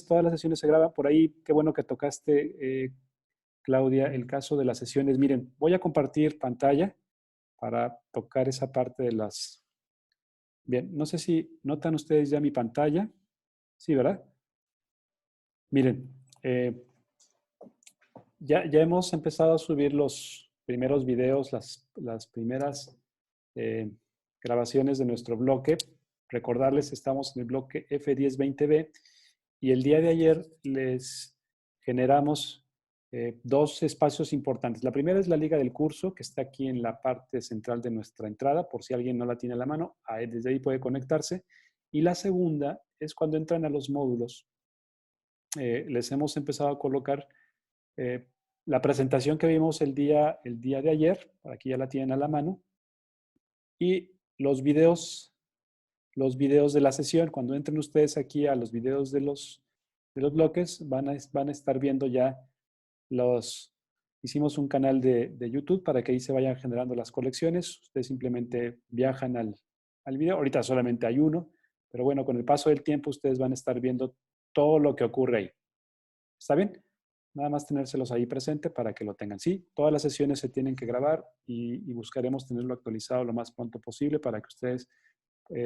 todas las sesiones se graban. Por ahí, qué bueno que tocaste, Claudia, el caso de las sesiones. Miren, voy a compartir pantalla para tocar esa parte de las... Bien, no sé si notan ustedes ya mi pantalla. Sí, ¿verdad? Miren, ya hemos empezado a subir los primeros videos, las primeras grabaciones de nuestro bloque. Recordarles, estamos en el bloque F1020B y el día de ayer les generamos dos espacios importantes. La primera es la liga del curso, que está aquí en la parte central de nuestra entrada, por si alguien no la tiene a la mano, desde ahí puede conectarse. Y la segunda es cuando entran a los módulos. Les hemos empezado a colocar eh, la presentación que vimos el día de ayer, por aquí ya la tienen a la mano, y los videos de la sesión. Cuando entren ustedes aquí a los videos de los bloques, van a estar viendo ya los... Hicimos un canal de YouTube para que ahí se vayan generando las colecciones. Ustedes simplemente viajan al video. Ahorita solamente hay uno, pero bueno, con el paso del tiempo ustedes van a estar viendo todo lo que ocurre ahí. ¿Está bien? Nada más tenérselos ahí presente para que lo tengan. Sí, todas las sesiones se tienen que grabar y buscaremos tenerlo actualizado lo más pronto posible para que ustedes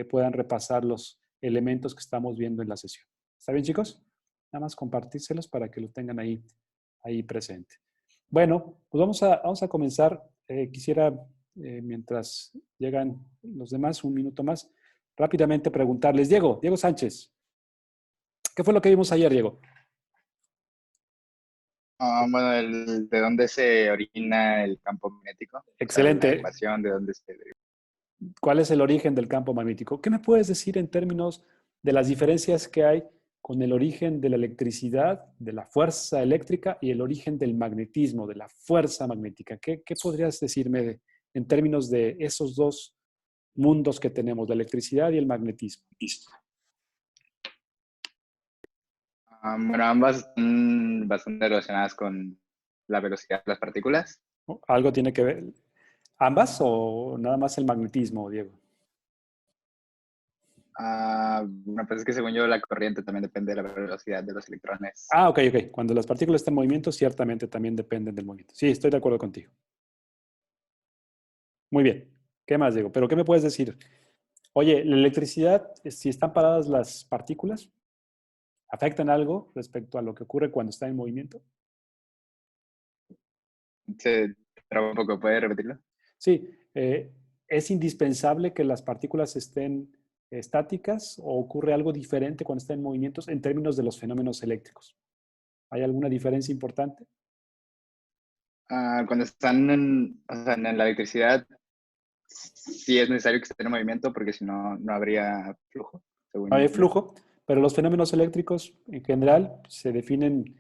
puedan repasar los elementos que estamos viendo en la sesión. ¿Está bien, chicos? Nada más compartírselos para que lo tengan ahí presente. Bueno, pues vamos a comenzar. Quisiera, mientras llegan los demás, un minuto más, rápidamente preguntarles. Diego Sánchez, ¿qué fue lo que vimos ayer, Diego? Bueno, ¿de dónde se origina el campo magnético? O sea, la Excelente. ecuación, ¿de dónde se deriva? ¿Cuál es el origen del campo magnético? ¿Qué me puedes decir en términos de las diferencias que hay con el origen de la electricidad, de la fuerza eléctrica y el origen del magnetismo, de la fuerza magnética? ¿Qué podrías decirme en términos de esos dos mundos que tenemos, la electricidad y el magnetismo? Bueno, ambas están bastante relacionadas con la velocidad de las partículas. ¿Algo tiene que ver? ¿Ambas o nada más el magnetismo, Diego? Bueno, pues es que según yo la corriente también depende de la velocidad de los electrones. Ok. Cuando las partículas están en movimiento, ciertamente también dependen del movimiento. Sí, estoy de acuerdo contigo. Muy bien. ¿Qué más, Diego? ¿Pero qué me puedes decir? Oye, la electricidad, si están paradas las partículas, ¿afectan algo respecto a lo que ocurre cuando está en movimiento? Se traba un poco, ¿puede repetirlo? Sí, ¿es indispensable que las partículas estén estáticas o ocurre algo diferente cuando están en movimientos en términos de los fenómenos eléctricos? ¿Hay alguna diferencia importante? Cuando están o sea, en la electricidad, sí es necesario que estén en movimiento porque si no, no habría flujo, Hay según yo. flujo, pero los fenómenos eléctricos en general se definen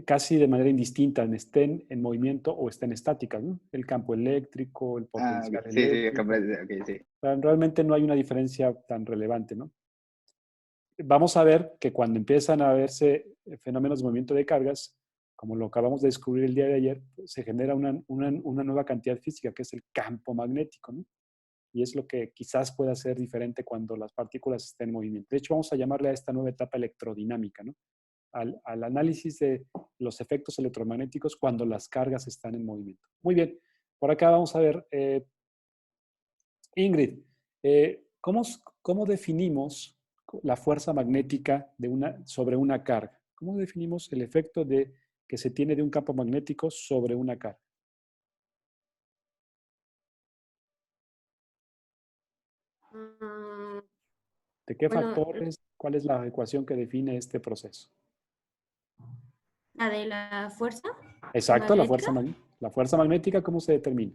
casi de manera indistinta, estén en movimiento o estén estáticas, ¿no? El campo eléctrico, el Ok. potencial Sí, sí, eléctrico. ok, sí. Realmente no hay una diferencia tan relevante, ¿no? Vamos a ver que cuando empiezan a verse fenómenos de movimiento de cargas, como lo acabamos de descubrir el día de ayer, se genera una nueva cantidad física, que es el campo magnético, ¿no? Y es lo que quizás pueda ser diferente cuando las partículas estén en movimiento. De hecho, vamos a llamarle a esta nueva etapa electrodinámica, ¿no? Al análisis de los efectos electromagnéticos cuando las cargas están en movimiento. Muy bien, por acá vamos a ver, Ingrid, ¿cómo definimos la fuerza magnética sobre una carga? ¿Cómo definimos el efecto que se tiene de un campo magnético sobre una carga? Mm, ¿De qué Bueno, factores? ¿Cuál es la ecuación que define este proceso? la de la fuerza Exacto, magnética. la fuerza magnética, ¿cómo se determina?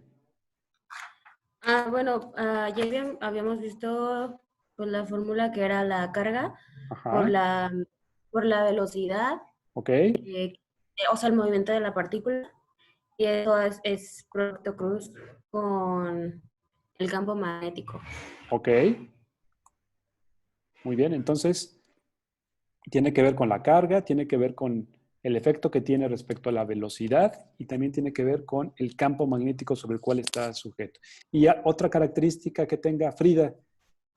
Bueno, ya habíamos visto pues, la fórmula que era la carga por Ajá, la, por la velocidad, ok, o sea, el movimiento de la partícula, y eso es producto cruz con el campo magnético. ok, muy bien. Entonces, tiene que ver con la carga, tiene que ver con el efecto que tiene respecto a la velocidad y también tiene que ver con el campo magnético sobre el cual está sujeto. Y otra característica que tenga Frida,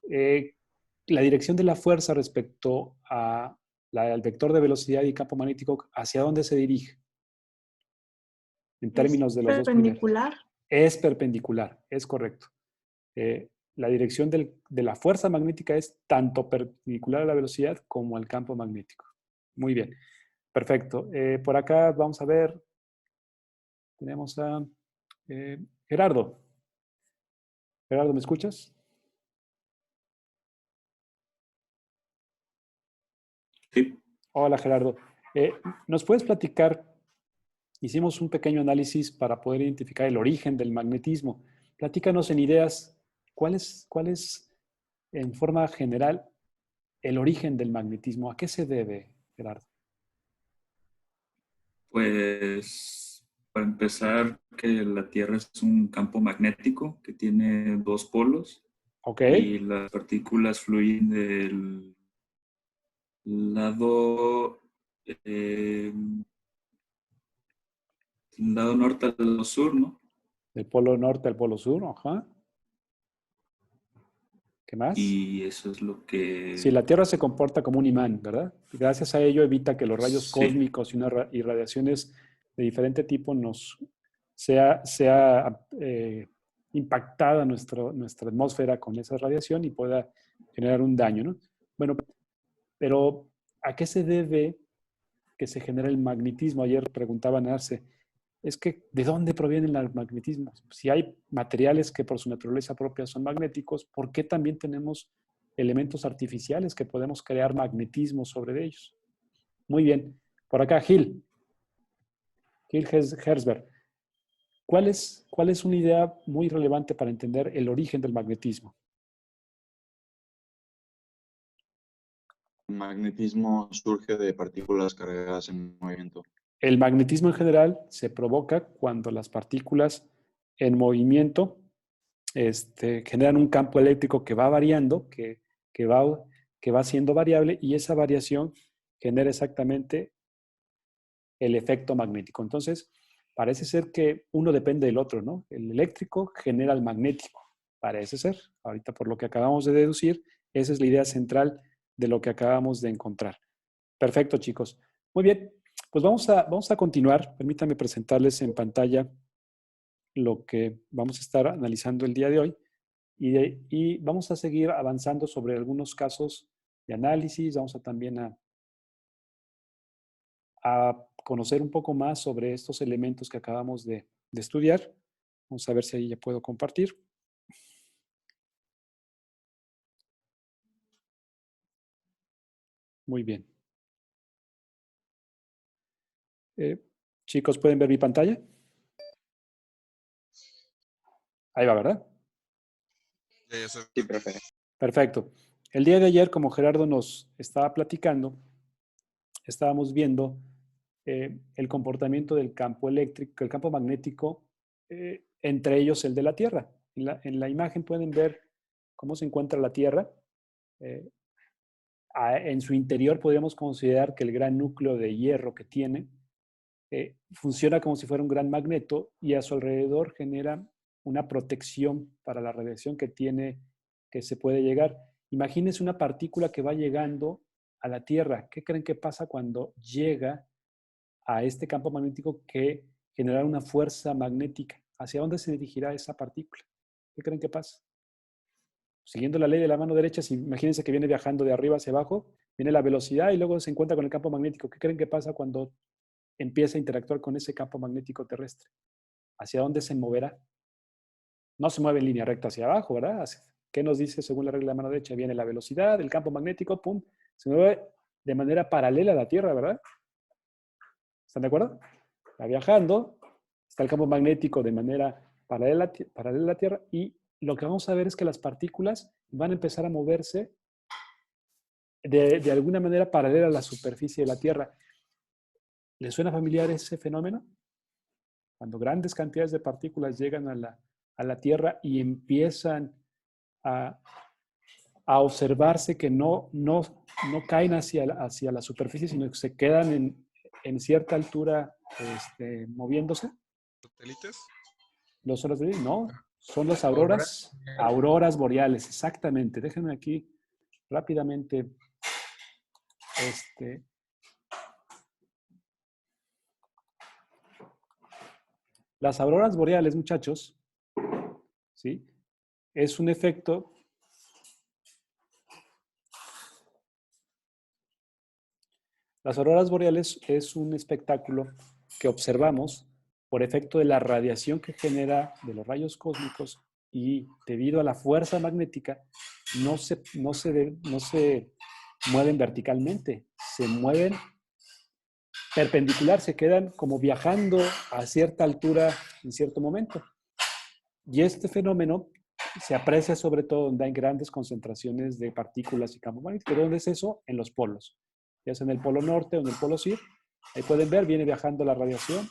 la dirección de la fuerza respecto a el vector de velocidad y campo magnético, ¿hacia dónde se dirige? En términos de los dos primeros. Perpendicular. Es perpendicular, es correcto. La dirección de la fuerza magnética es tanto perpendicular a la velocidad como al campo magnético. Muy bien, perfecto. Por acá vamos a ver, tenemos a Gerardo. Gerardo, ¿me escuchas? Sí. Hola, Gerardo. ¿Nos puedes platicar? Hicimos un pequeño análisis para poder identificar el origen del magnetismo. Platícanos en ideas, ¿cuál es en forma general el origen del magnetismo? ¿A qué se debe, Gerardo? Pues para empezar, que la Tierra es un campo magnético que tiene dos polos Ok, y las partículas fluyen del lado, eh, lado norte al lado sur, ¿no? del polo norte al polo sur, ajá. ¿Qué más? Y eso es lo Sí, que... la Tierra se comporta como un imán, ¿verdad? Gracias a ello evita que los rayos Sí, cósmicos y radiaciones de diferente tipo sea impactada nuestra atmósfera con esa radiación y pueda generar un daño, ¿no? Bueno, pero ¿a qué se debe que se genera el magnetismo? Ayer preguntaban Arce, es que ¿de dónde proviene el magnetismo? Si hay materiales que por su naturaleza propia son magnéticos, ¿por qué también tenemos elementos artificiales que podemos crear magnetismo sobre ellos? Muy bien. Por acá, Gil Herzberg. ¿Cuál es una idea muy relevante para entender el origen del magnetismo? El magnetismo surge de partículas cargadas en movimiento. El magnetismo en general se provoca cuando las partículas en movimiento generan un campo eléctrico que va variando, que va siendo variable, y esa variación genera exactamente el efecto magnético. Entonces, parece ser que uno depende del otro, ¿no? El eléctrico genera el magnético, parece ser. Ahorita, por lo que acabamos de deducir, esa es la idea central de lo que acabamos de encontrar. Perfecto, chicos. Muy bien, pues vamos a continuar. Permítanme presentarles en pantalla lo que vamos a estar analizando el día de hoy y vamos a seguir avanzando sobre algunos casos de análisis. Vamos a también a conocer un poco más sobre estos elementos que acabamos de estudiar. Vamos a ver si ahí ya puedo compartir. Muy bien. Chicos, ¿pueden ver mi pantalla? Ahí va, ¿verdad? Sí, profe. Perfecto. El día de ayer, como Gerardo nos estaba platicando, estábamos viendo el comportamiento del campo eléctrico, el campo magnético, entre ellos el de la Tierra. En la imagen pueden ver cómo se encuentra la Tierra. En su interior podríamos considerar que el gran núcleo de hierro que tiene funciona como si fuera un gran magneto y a su alrededor genera una protección para la radiación que se puede llegar. Imagínense una partícula que va llegando a la Tierra. ¿Qué creen que pasa cuando llega a este campo magnético que generará una fuerza magnética? ¿Hacia dónde se dirigirá esa partícula? ¿Qué creen que pasa? Siguiendo la ley de la mano derecha, si imagínense que viene viajando de arriba hacia abajo, viene la velocidad y luego se encuentra con el campo magnético. ¿Qué creen que pasa cuando empieza a interactuar con ese campo magnético terrestre? ¿Hacia dónde se moverá? No se mueve en línea recta hacia abajo, ¿verdad? ¿Qué nos dice según la regla de la mano derecha? Viene la velocidad, el campo magnético, pum, se mueve de manera paralela a la Tierra, ¿verdad? ¿Están de acuerdo? Va viajando, está el campo magnético de manera paralela a la Tierra y lo que vamos a ver es que las partículas van a empezar a moverse de alguna manera paralela a la superficie de la Tierra. ¿Les suena familiar ese fenómeno? Cuando grandes cantidades de partículas llegan a la Tierra y empiezan a observarse que no caen hacia la superficie, sino que se quedan en cierta altura moviéndose. ¿Satélites? ¿Los satélites? No, son las auroras boreales, exactamente. Déjenme aquí rápidamente Las auroras boreales, muchachos, ¿sí? Es un efecto. Las auroras boreales es un espectáculo que observamos por efecto de la radiación que genera de los rayos cósmicos y debido a la fuerza magnética no se mueven verticalmente, se mueven perpendicular, se quedan como viajando a cierta altura en cierto momento. Y este fenómeno se aprecia sobre todo donde hay grandes concentraciones de partículas y campo magnético. ¿Dónde es eso? En los polos. Ya sea en el polo norte o en el polo sur. Ahí pueden ver, viene viajando la radiación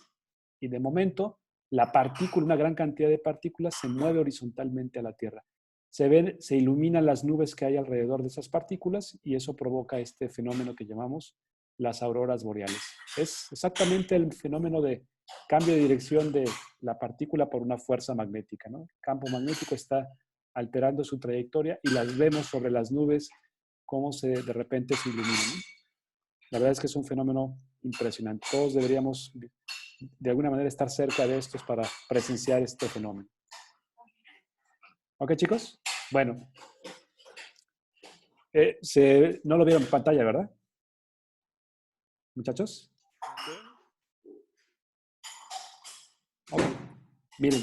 y de momento la partícula, una gran cantidad de partículas se mueve horizontalmente a la Tierra. Se iluminan las nubes que hay alrededor de esas partículas y eso provoca este fenómeno que llamamos las auroras boreales. Es exactamente el fenómeno de cambio de dirección de la partícula por una fuerza magnética, ¿no? El campo magnético está alterando su trayectoria y las vemos sobre las nubes cómo de repente se iluminan, ¿no? La verdad es que es un fenómeno impresionante. Todos deberíamos de alguna manera estar cerca de estos para presenciar este fenómeno. ¿Ok, chicos? Bueno. No lo vieron en pantalla, ¿verdad? Muchachos. Okay. Miren.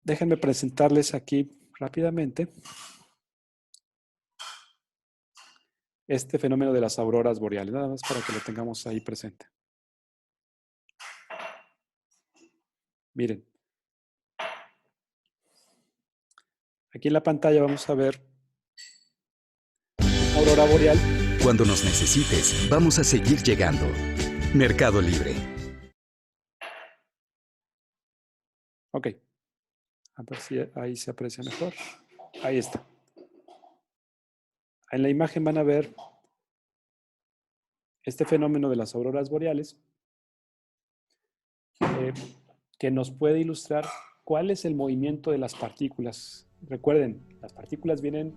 Déjenme presentarles aquí rápidamente este fenómeno de las auroras boreales, nada más para que lo tengamos ahí presente. Miren. Aquí en la pantalla vamos a ver una aurora boreal. Cuando nos necesites, vamos a seguir llegando. Mercado Libre. Ok. A ver si ahí se aprecia mejor. Ahí está. En la imagen van a ver este fenómeno de las auroras boreales que nos puede ilustrar cuál es el movimiento de las partículas. Recuerden, las partículas vienen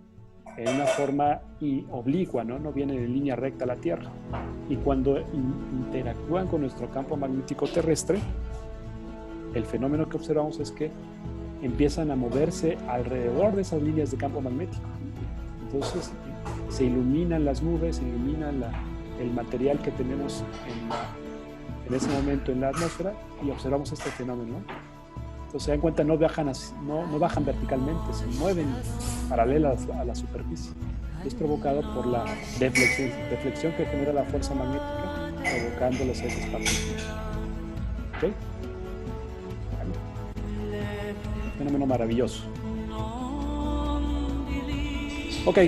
en una forma oblicua, ¿no? No vienen en línea recta a la Tierra. Y cuando interactúan con nuestro campo magnético terrestre, el fenómeno que observamos es que empiezan a moverse alrededor de esas líneas de campo magnético. Entonces, se iluminan las nubes, se ilumina el material que tenemos en ese momento en la atmósfera y observamos este fenómeno, ¿no? Entonces, se dan cuenta, no bajan verticalmente, se mueven paralelas a la superficie. Es provocado por la deflexión que genera la fuerza magnética, provocándoles a esas partículas. ¿Ok? Fenómeno maravilloso. Ok.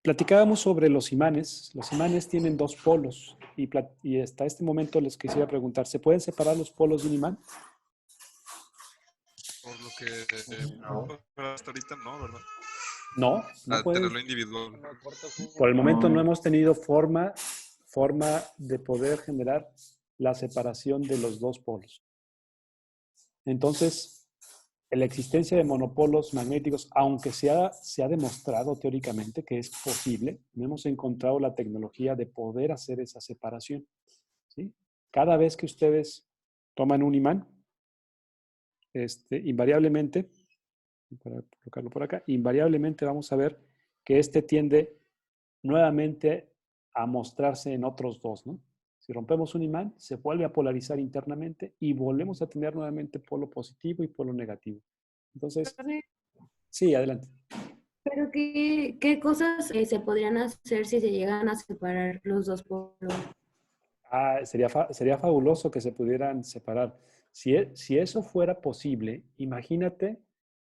Platicábamos sobre los imanes. Los imanes tienen dos polos y hasta este momento les quisiera preguntar, ¿se pueden separar los polos de un imán? Por lo que hasta ahorita no, ¿verdad? No, no pueden. Tenerlo individual. Por el momento no hemos tenido forma de poder generar la separación de los dos polos. Entonces, la existencia de monopolos magnéticos, aunque se ha demostrado teóricamente que es posible, no hemos encontrado la tecnología de poder hacer esa separación, ¿sí? Cada vez que ustedes toman un imán, invariablemente, para colocarlo por acá, invariablemente vamos a ver que este tiende nuevamente a mostrarse en otros dos, ¿no? Si rompemos un imán, se vuelve a polarizar internamente y volvemos a tener nuevamente polo positivo y polo negativo. Entonces, sí, adelante. ¿Pero qué cosas se podrían hacer si se llegan a separar los dos polos? Sería fabuloso que se pudieran separar. Si eso fuera posible, imagínate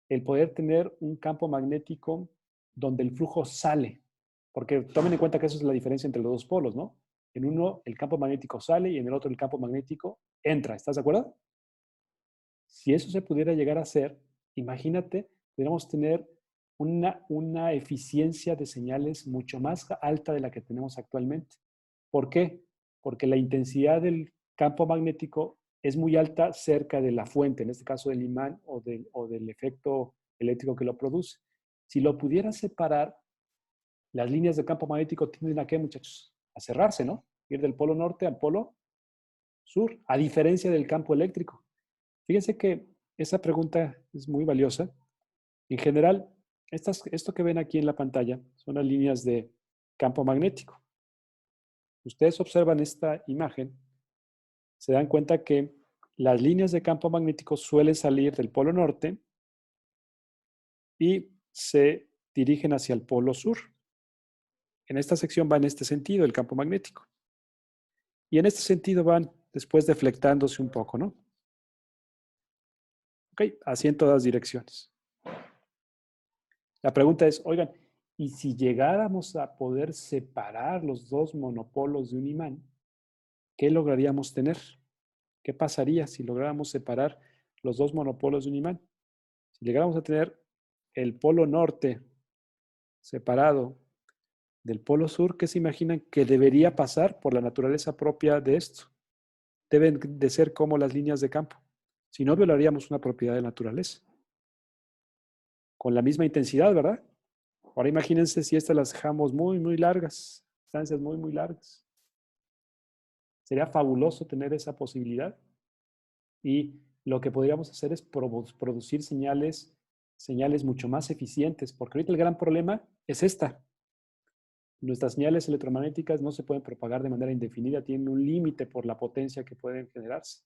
el poder tener un campo magnético donde el flujo sale. Porque tomen en cuenta que eso es la diferencia entre los dos polos, ¿no? En uno el campo magnético sale y en el otro el campo magnético entra. ¿Estás de acuerdo? Si eso se pudiera llegar a hacer, imagínate, pudiéramos tener una eficiencia de señales mucho más alta de la que tenemos actualmente. ¿Por qué? Porque la intensidad del campo magnético es muy alta cerca de la fuente, en este caso del imán o del efecto eléctrico que lo produce. Si lo pudiera separar, las líneas de campo magnético tienden a ¿qué, muchachos? A cerrarse, ¿no? ir del polo norte al polo sur, a diferencia del campo eléctrico. Fíjense que esa pregunta es muy valiosa. En general, esto que ven aquí en la pantalla son las líneas de campo magnético. Ustedes observan esta imagen, se dan cuenta que las líneas de campo magnético suelen salir del polo norte y se dirigen hacia el polo sur. En esta sección va en este sentido el campo magnético. Y en este sentido van después deflectándose un poco, ¿no? Ok, así en todas direcciones. La pregunta es, oigan, ¿y si llegáramos a poder separar los dos monopolos de un imán, qué lograríamos tener? ¿Qué pasaría si lográramos separar los dos monopolos de un imán? Si llegáramos a tener el polo norte separado del polo sur, ¿qué se imaginan que debería pasar por la naturaleza propia de esto? Deben de ser como las líneas de campo. Si no, violaríamos una propiedad de la naturaleza. Con la misma intensidad, ¿verdad? Ahora imagínense si estas las dejamos muy, muy largas, distancias muy, muy largas. Sería fabuloso tener esa posibilidad. Y lo que podríamos hacer es producir señales mucho más eficientes, porque ahorita el gran problema es esta. Nuestras señales electromagnéticas no se pueden propagar de manera indefinida, tienen un límite por la potencia que pueden generarse.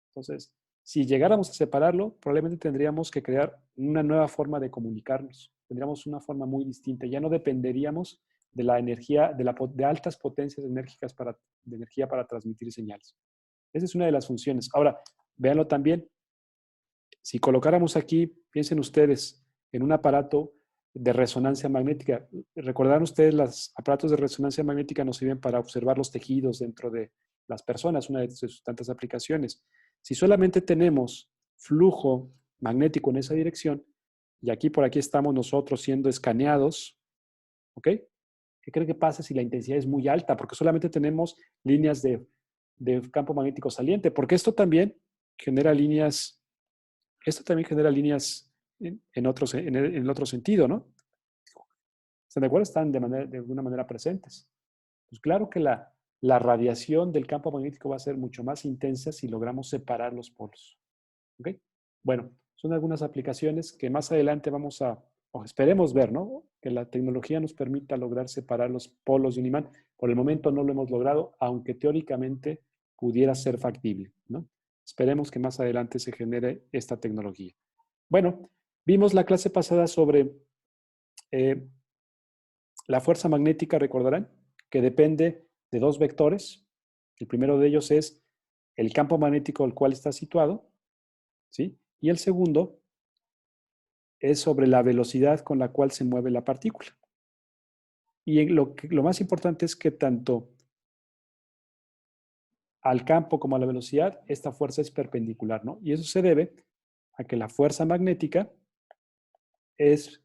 Entonces, si llegáramos a separarlo, probablemente tendríamos que crear una nueva forma de comunicarnos. Tendríamos una forma muy distinta. Ya no dependeríamos de la energía, de altas potencias enérgicas de energía para transmitir señales. Esa es una de las funciones. Ahora, véanlo también. Si colocáramos aquí, piensen ustedes, en un aparato de resonancia magnética. Recordarán ustedes, los aparatos de resonancia magnética nos sirven para observar los tejidos dentro de las personas, una de sus tantas aplicaciones. Si solamente tenemos flujo magnético en esa dirección, y aquí por aquí estamos nosotros siendo escaneados, ¿ok? ¿Qué creen que pasa si la intensidad es muy alta? Porque solamente tenemos líneas de campo magnético saliente, porque esto también genera líneas en otro sentido, ¿no? ¿Están de acuerdo? Están de alguna manera presentes. Pues claro que la radiación del campo magnético va a ser mucho más intensa si logramos separar los polos. ¿Ok? Bueno, son algunas aplicaciones que más adelante o esperemos ver, ¿no? Que la tecnología nos permita lograr separar los polos de un imán. Por el momento no lo hemos logrado, aunque teóricamente pudiera ser factible, ¿no? Esperemos que más adelante se genere esta tecnología. Bueno, vimos la clase pasada sobre la fuerza magnética, recordarán, que depende de dos vectores. El primero de ellos es el campo magnético al cual está situado, ¿sí? Y el segundo es sobre la velocidad con la cual se mueve la partícula. Y lo más importante es que tanto al campo como a la velocidad, esta fuerza es perpendicular, ¿no? Y eso se debe a que la fuerza magnética es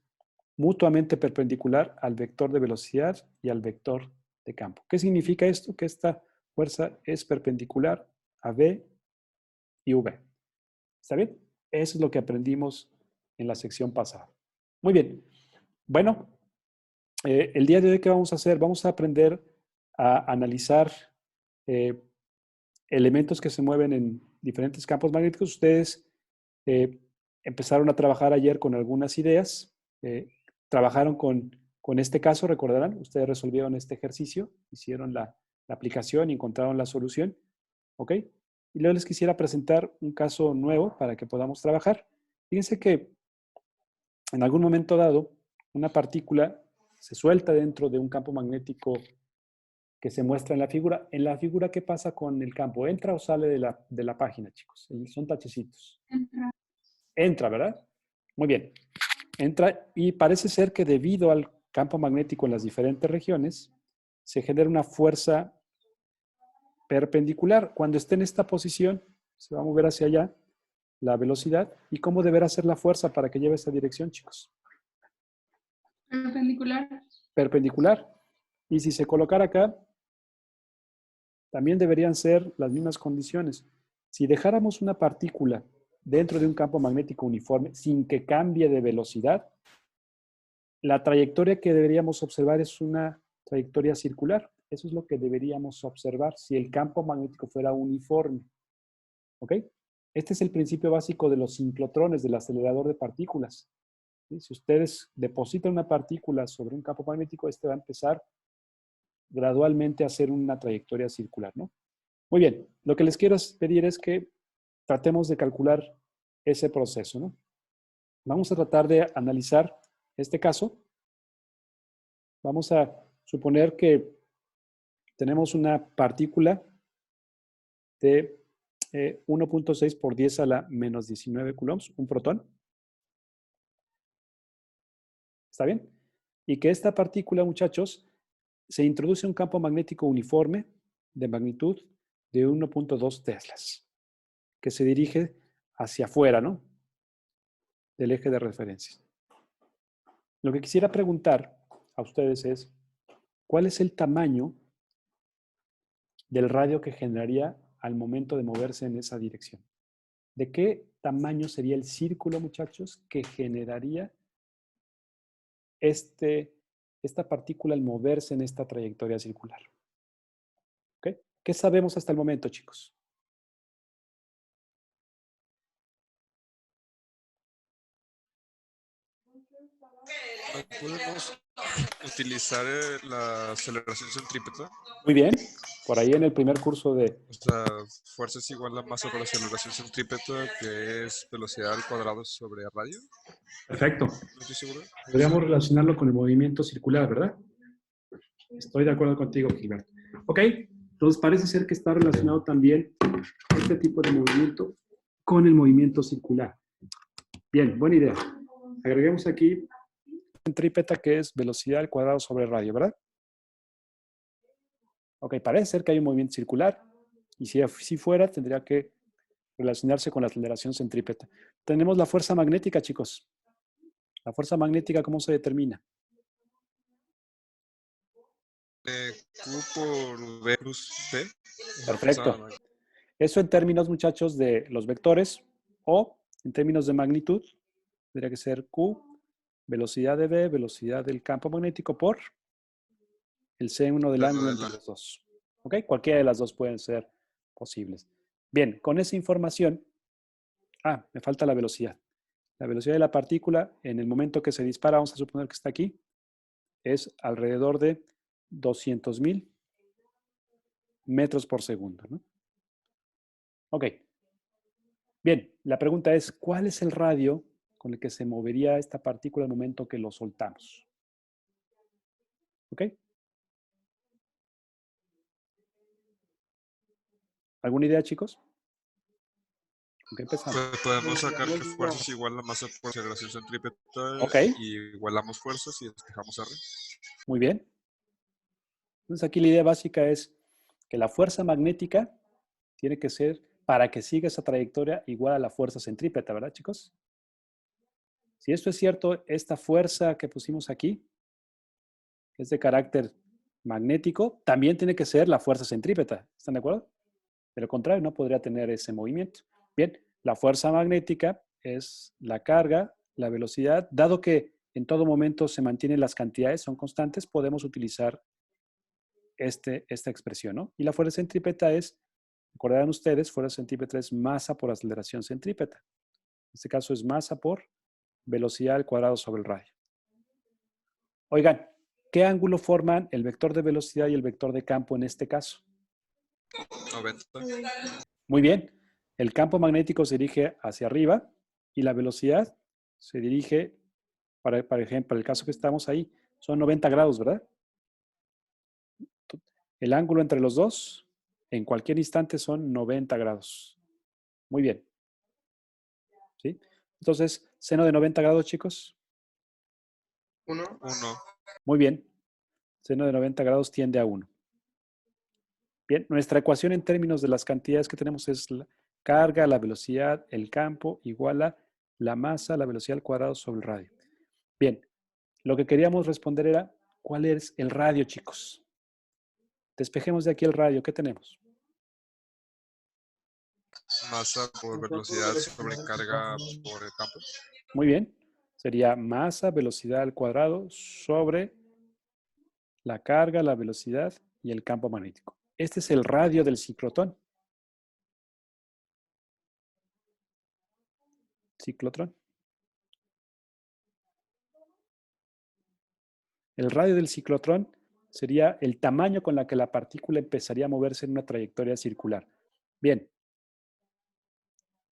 mutuamente perpendicular al vector de velocidad y al vector de campo. ¿Qué significa esto? Que esta fuerza es perpendicular a V y V. ¿Está bien? Eso es lo que aprendimos en la sección pasada. Muy bien. Bueno, el día de hoy, ¿qué vamos a hacer? Vamos a aprender a analizar elementos que se mueven en diferentes campos magnéticos. Ustedes empezaron a trabajar ayer con algunas ideas. Trabajaron con este caso, recordarán. Ustedes resolvieron este ejercicio, hicieron la aplicación y encontraron la solución. ¿Ok? Y luego les quisiera presentar un caso nuevo para que podamos trabajar. Fíjense que en algún momento dado, una partícula se suelta dentro de un campo magnético que se muestra en la figura. En la figura, ¿qué pasa con el campo? ¿Entra o sale de la página, chicos? Son tachecitos. Entra. Entra, ¿verdad? Muy bien. Entra y parece ser que debido al campo magnético en las diferentes regiones, se genera una fuerza perpendicular. Cuando esté en esta posición, se va a mover hacia allá la velocidad. ¿Y cómo deberá ser la fuerza para que lleve esa dirección, chicos? Perpendicular. Perpendicular. Y si se colocara acá, también deberían ser las mismas condiciones. Si dejáramos una partícula dentro de un campo magnético uniforme sin que cambie de velocidad, la trayectoria que deberíamos observar es una trayectoria circular. Eso es lo que deberíamos observar si el campo magnético fuera uniforme. ¿Ok? Este es el principio básico de los ciclotrones, del acelerador de partículas. ¿Sí? Si ustedes depositan una partícula sobre un campo magnético, este va a empezar gradualmente a hacer una trayectoria circular, ¿no? Muy bien, lo que les quiero pedir es que tratemos de calcular ese proceso, ¿no? Vamos a tratar de analizar este caso. Vamos a suponer que tenemos una partícula de 1.6 por 10 a la menos 19 coulombs, un protón. ¿Está bien? Y que esta partícula, muchachos, se introduce un campo magnético uniforme de magnitud de 1.2 teslas, que se dirige hacia afuera, ¿no? Del eje de referencia. Lo que quisiera preguntar a ustedes es, ¿cuál es el tamaño del radio que generaría al momento de moverse en esa dirección? ¿De qué tamaño sería el círculo, muchachos, que generaría esta partícula al moverse en esta trayectoria circular? ¿Okay? ¿Qué sabemos hasta el momento, chicos? ¿Podemos utilizar la aceleración centrípeta? Muy bien. Por ahí en el primer curso de... O sea, fuerza es igual a masa por aceleración centrípeta, que es velocidad al cuadrado sobre radio. Perfecto. No estoy seguro. Podríamos relacionarlo con el movimiento circular, ¿verdad? Estoy de acuerdo contigo, Gilberto. Ok, entonces parece ser que está relacionado también este tipo de movimiento con el movimiento circular. Bien, buena idea. Agreguemos aquí centrípeta, que es velocidad al cuadrado sobre radio, ¿verdad? Ok, parece ser que hay un movimiento circular, y si fuera, tendría que relacionarse con la aceleración centrípeta. Tenemos la fuerza magnética, chicos. La fuerza magnética, ¿cómo se determina? Q por V cruz P. Perfecto. Eso en términos, muchachos, de los vectores, o en términos de magnitud, tendría que ser Q, velocidad de V, velocidad del campo magnético por el C1 del ángulo entre los dos. ¿Ok? Cualquiera de las dos pueden ser posibles. Bien, con esa información, me falta la velocidad. La velocidad de la partícula en el momento que se dispara, vamos a suponer que está aquí, es alrededor de 200,000 metros por segundo, ¿no? Ok. Bien, la pregunta es, ¿cuál es el radio con el que se movería esta partícula al momento que lo soltamos? ¿Ok? ¿Alguna idea, chicos? ¿Con qué empezamos? Pues podemos sacar que fuerza es igual a masa por aceleración centrípeta. Ok. Y igualamos fuerzas y despejamos R. Muy bien. Entonces aquí la idea básica es que la fuerza magnética tiene que ser, para que siga esa trayectoria, igual a la fuerza centrípeta, ¿verdad, chicos? Si esto es cierto, esta fuerza que pusimos aquí, que es de carácter magnético, también tiene que ser la fuerza centrípeta. ¿Están de acuerdo? De lo contrario, no podría tener ese movimiento. Bien, la fuerza magnética es la carga, la velocidad. Dado que en todo momento se mantienen las cantidades, son constantes, podemos utilizar esta expresión, ¿no? Y la fuerza centrípeta es, recordarán ustedes, fuerza centrípeta es masa por aceleración centrípeta. En este caso es masa por velocidad al cuadrado sobre el radio. Oigan, ¿qué ángulo forman el vector de velocidad y el vector de campo en este caso? 90. Muy bien. El campo magnético se dirige hacia arriba y la velocidad se dirige, por ejemplo, el caso que estamos ahí, son 90 grados, ¿verdad? El ángulo entre los dos, en cualquier instante, son 90 grados. Muy bien. ¿Sí? Entonces, seno de 90 grados, chicos. 1. Muy bien. Seno de 90 grados tiende a 1. Bien, nuestra ecuación en términos de las cantidades que tenemos es la carga, la velocidad, el campo, igual a la masa, la velocidad al cuadrado sobre el radio. Bien, lo que queríamos responder era, ¿cuál es el radio, chicos? Despejemos de aquí el radio. ¿Qué tenemos? Masa por velocidad sobre carga por el campo. Muy bien. Sería masa, velocidad al cuadrado sobre la carga, la velocidad y el campo magnético. Este es el radio del ciclotrón. Ciclotrón. El radio del ciclotrón sería el tamaño con la que la partícula empezaría a moverse en una trayectoria circular. Bien.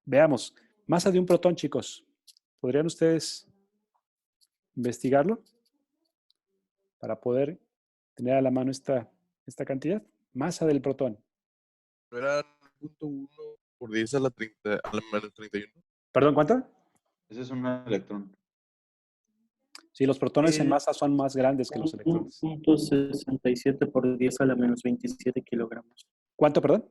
Veamos. Masa de un protón, chicos. ¿Podrían ustedes investigarlo para poder tener a la mano esta cantidad? Masa del protón. ¿No era 0.1 por 10 a la 30, a la menos 31? ¿Perdón, cuánto? Ese es un electrón. Sí, los protones en masa son más grandes que los electrones. 1.67 por 10 a la menos 27 kilogramos. ¿Cuánto, perdón?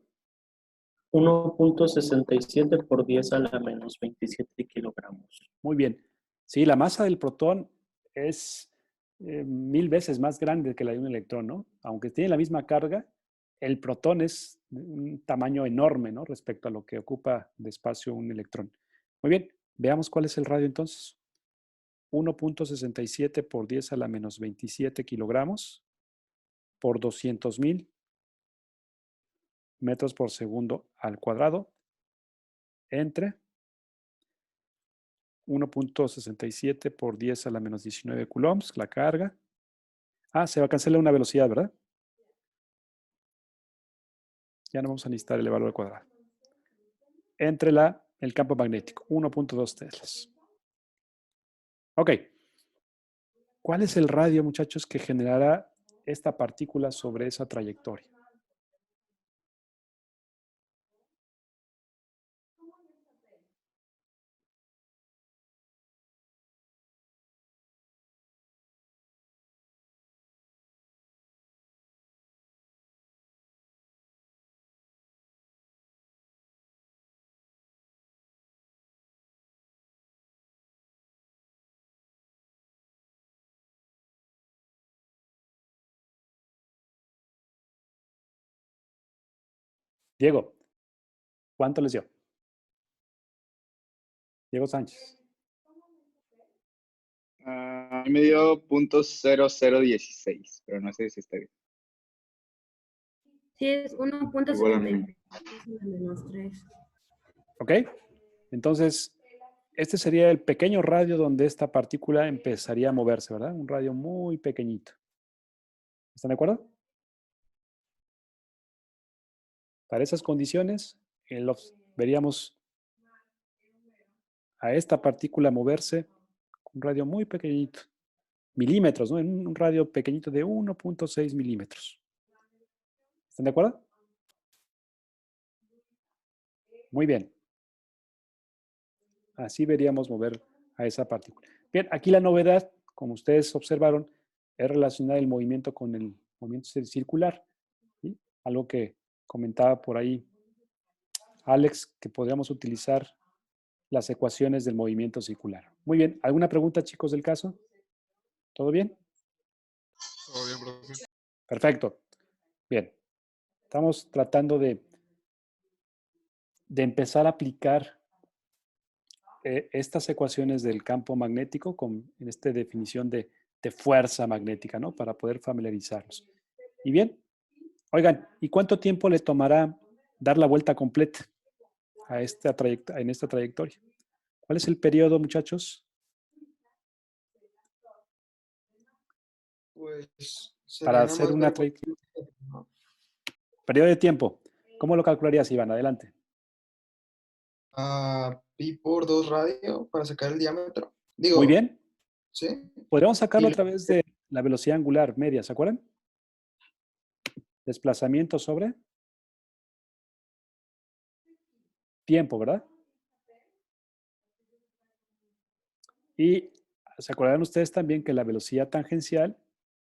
1.67 por 10 a la menos 27 kilogramos. Muy bien. Sí, la masa del protón es 1000 veces más grande que la de un electrón, ¿no? Aunque tiene la misma carga, el protón es de un tamaño enorme, ¿no? Respecto a lo que ocupa de espacio un electrón. Muy bien, veamos cuál es el radio entonces. 1.67 por 10 a la menos 27 kilogramos por 200,000 metros por segundo al cuadrado entre 1.67 por 10 a la menos 19 coulombs, la carga. Ah, se va a cancelar una velocidad, ¿verdad? Ya no vamos a necesitar el valor al cuadrado. Entre el campo magnético, 1.2 teslas. Ok. ¿Cuál es el radio, muchachos, que generará esta partícula sobre esa trayectoria? Diego, ¿cuánto les dio? Diego Sánchez. A mí me dio .0016, pero no sé si está bien. Sí, es Igual a 1.73 mí. menos 3. ¿Ok? Entonces, este sería el pequeño radio donde esta partícula empezaría a moverse, ¿verdad? Un radio muy pequeñito. ¿Están de acuerdo? Para esas condiciones, veríamos a esta partícula moverse con un radio muy pequeñito. Milímetros, ¿no? En un radio pequeñito de 1.6 milímetros. ¿Están de acuerdo? Muy bien. Así veríamos mover a esa partícula. Bien, aquí la novedad, como ustedes observaron, es relacionar el movimiento con el movimiento circular. ¿Sí? Algo que comentaba por ahí Alex, que podríamos utilizar las ecuaciones del movimiento circular. Muy bien. ¿Alguna pregunta, chicos, del caso? ¿Todo bien? Todo bien, profe. Perfecto. Bien. Estamos tratando de empezar a aplicar estas ecuaciones del campo magnético en esta definición de fuerza magnética, ¿no? Para poder familiarizarnos. Y bien, oigan, ¿y cuánto tiempo le tomará dar la vuelta completa en esta trayectoria? ¿Cuál es el periodo, muchachos? Pues Para sería nada hacer más una ver trayectoria. Periodo de tiempo. ¿Cómo lo calcularías, Iván? Adelante. pi por 2 radio para sacar el diámetro. Muy Digo, bien. ¿sí? Podríamos sacarlo Y a través de la velocidad angular media, ¿se acuerdan? Desplazamiento sobre tiempo, ¿verdad? Y se acordarán ustedes también que la velocidad tangencial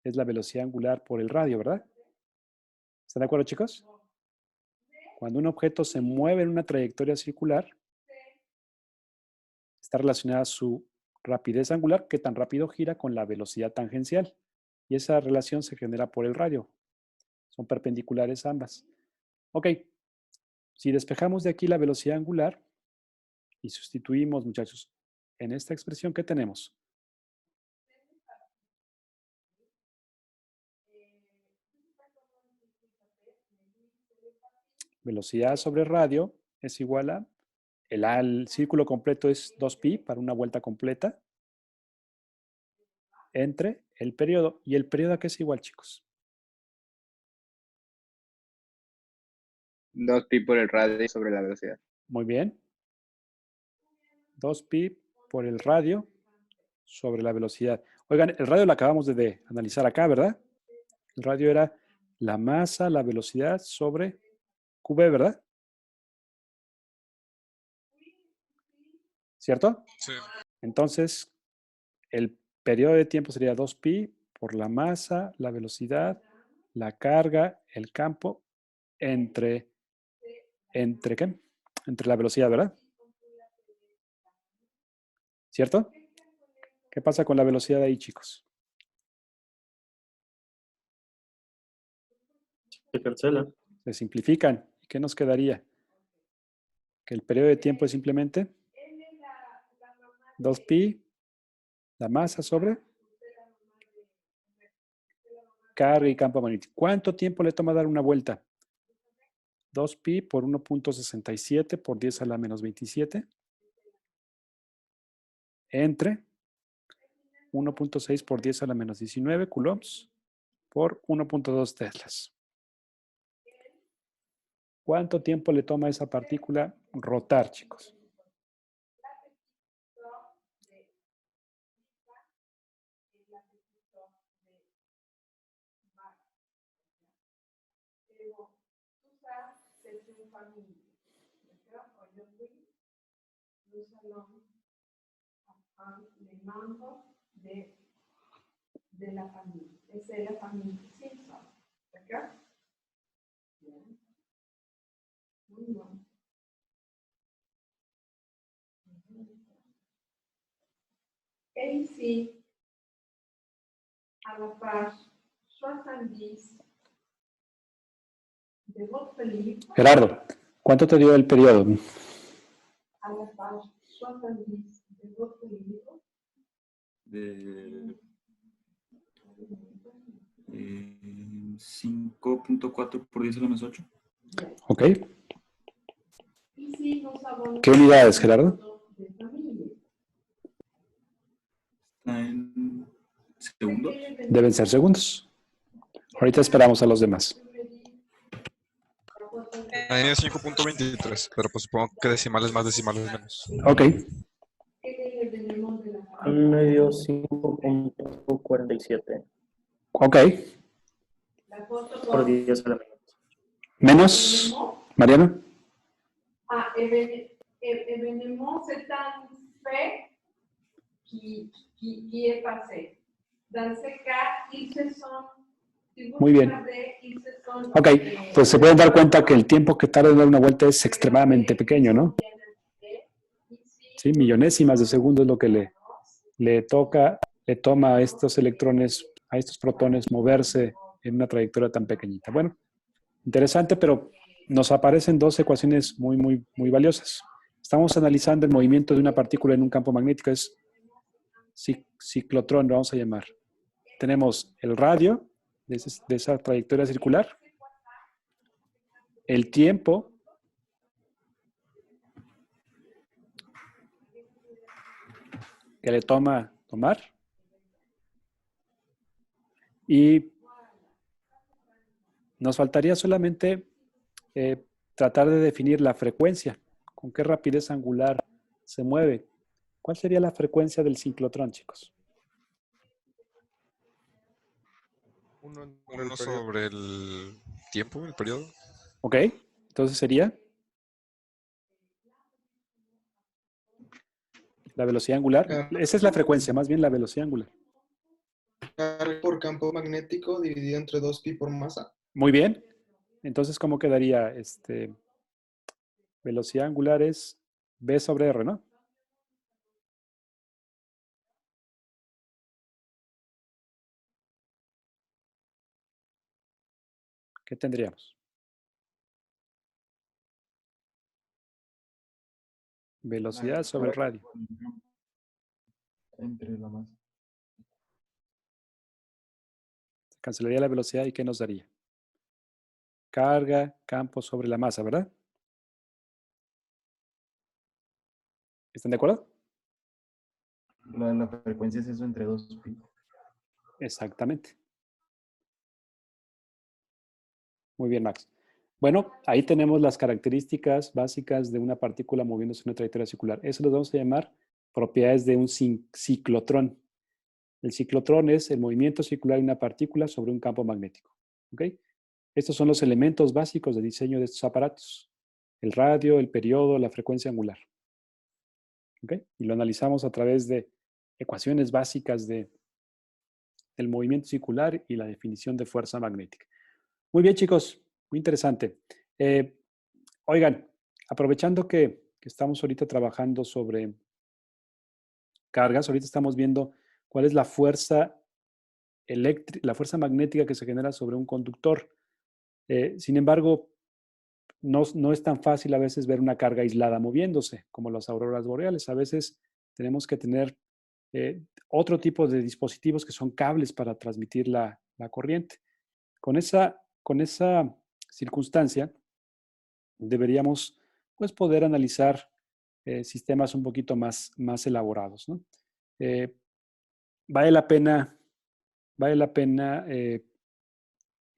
es la velocidad angular por el radio, ¿verdad? ¿Están de acuerdo, chicos? Cuando un objeto se mueve en una trayectoria circular, está relacionada su rapidez angular, qué tan rápido gira, con la velocidad tangencial. Y esa relación se genera por el radio. Son perpendiculares ambas. Ok. Si despejamos de aquí la velocidad angular y sustituimos, muchachos, en esta expresión que tenemos, Velocidad sobre radio es igual a, el círculo completo es 2pi para una vuelta completa, entre el periodo. ¿Y el periodo a qué es igual, chicos? 2pi por el radio sobre la velocidad. Muy bien. 2pi por el radio sobre la velocidad. Oigan, el radio lo acabamos de analizar acá, ¿verdad? El radio era la masa, la velocidad sobre QV, ¿verdad? ¿Cierto? Sí. Entonces, el periodo de tiempo sería 2pi por la masa, la velocidad, la carga, el campo, ¿entre qué? Entre la velocidad, ¿verdad? ¿Cierto? ¿Qué pasa con la velocidad ahí, chicos? Se cancela. Se simplifican. ¿Y qué nos quedaría? Que el periodo de tiempo es simplemente 2pi, la masa sobre carga y campo magnético. ¿Cuánto tiempo le toma dar una vuelta? 2pi por 1.67 por 10 a la menos 27 entre 1.6 por 10 a la menos 19 coulombs por 1.2 teslas. ¿Cuánto tiempo le toma a esa partícula rotar, chicos? De la familia. Esa es la familia Simpson. ¿Acá? Bien. Muy bien. Et ici, à la page 70 de votre livre. Gerardo, ¿cuánto te dio el periodo? À la page 70 de votre livre. De 5.4 por 10 a la menos 8. Ok. ¿Qué unidades, Gerardo? Está en segundos. Deben ser segundos. Ahorita esperamos a los demás. Ahí es 5.23, pero pues supongo que decimales más, decimales menos. Ok. A mí me dio 5.47 Ok. por 10 a la menos. Menos, Mariano. Ah, événement, c'est un fait qui est passé. Dans ce cas, ils se sont. Muy bien. Ok, pues se pueden dar cuenta que el tiempo que tarda en dar una vuelta es extremadamente pequeño, ¿no? Sí, millonésimas de segundos es lo que le toma a estos electrones, a estos protones moverse en una trayectoria tan pequeñita. Bueno, interesante, pero nos aparecen dos ecuaciones muy valiosas. Estamos analizando el movimiento de una partícula en un campo magnético, es ciclotrón, lo vamos a llamar. Tenemos el radio de esa trayectoria circular, el tiempo que le toma tomar y nos faltaría solamente tratar de definir la frecuencia, con qué rapidez angular se mueve. ¿Cuál sería la frecuencia del ciclotrón, chicos? 1 sobre el tiempo, el periodo. Ok, entonces sería la velocidad angular. Esa es la frecuencia, más bien la velocidad angular. Carga por campo magnético dividido entre 2pi por masa. Muy bien. Entonces, ¿cómo quedaría? Velocidad angular es V sobre R, ¿no? ¿Qué tendríamos? Velocidad sobre el radio. Entre la masa. Se cancelaría la velocidad y ¿qué nos daría? carga, campo sobre la masa, ¿verdad? ¿Están de acuerdo? Lo de la frecuencia es eso entre 2pi. Exactamente. Muy bien, Max. Bueno, ahí tenemos las características básicas de una partícula moviéndose en una trayectoria circular. Eso lo vamos a llamar propiedades de un ciclotrón. El ciclotrón es el movimiento circular de una partícula sobre un campo magnético. ¿Ok? Estos son los elementos básicos de diseño de estos aparatos. El radio, el periodo, la frecuencia angular. ¿Ok? Y lo analizamos a través de ecuaciones básicas del movimiento circular y la definición de fuerza magnética. Muy bien, chicos. Muy interesante. Oigan, aprovechando que estamos ahorita trabajando sobre cargas, ahorita estamos viendo cuál es la fuerza la fuerza magnética que se genera sobre un conductor. Sin embargo, no es tan fácil a veces ver una carga aislada moviéndose, como las auroras boreales. A veces tenemos que tener otro tipo de dispositivos que son cables para transmitir la corriente. Con esa circunstancia, deberíamos pues, poder analizar sistemas un poquito más elaborados, ¿no? Vale la pena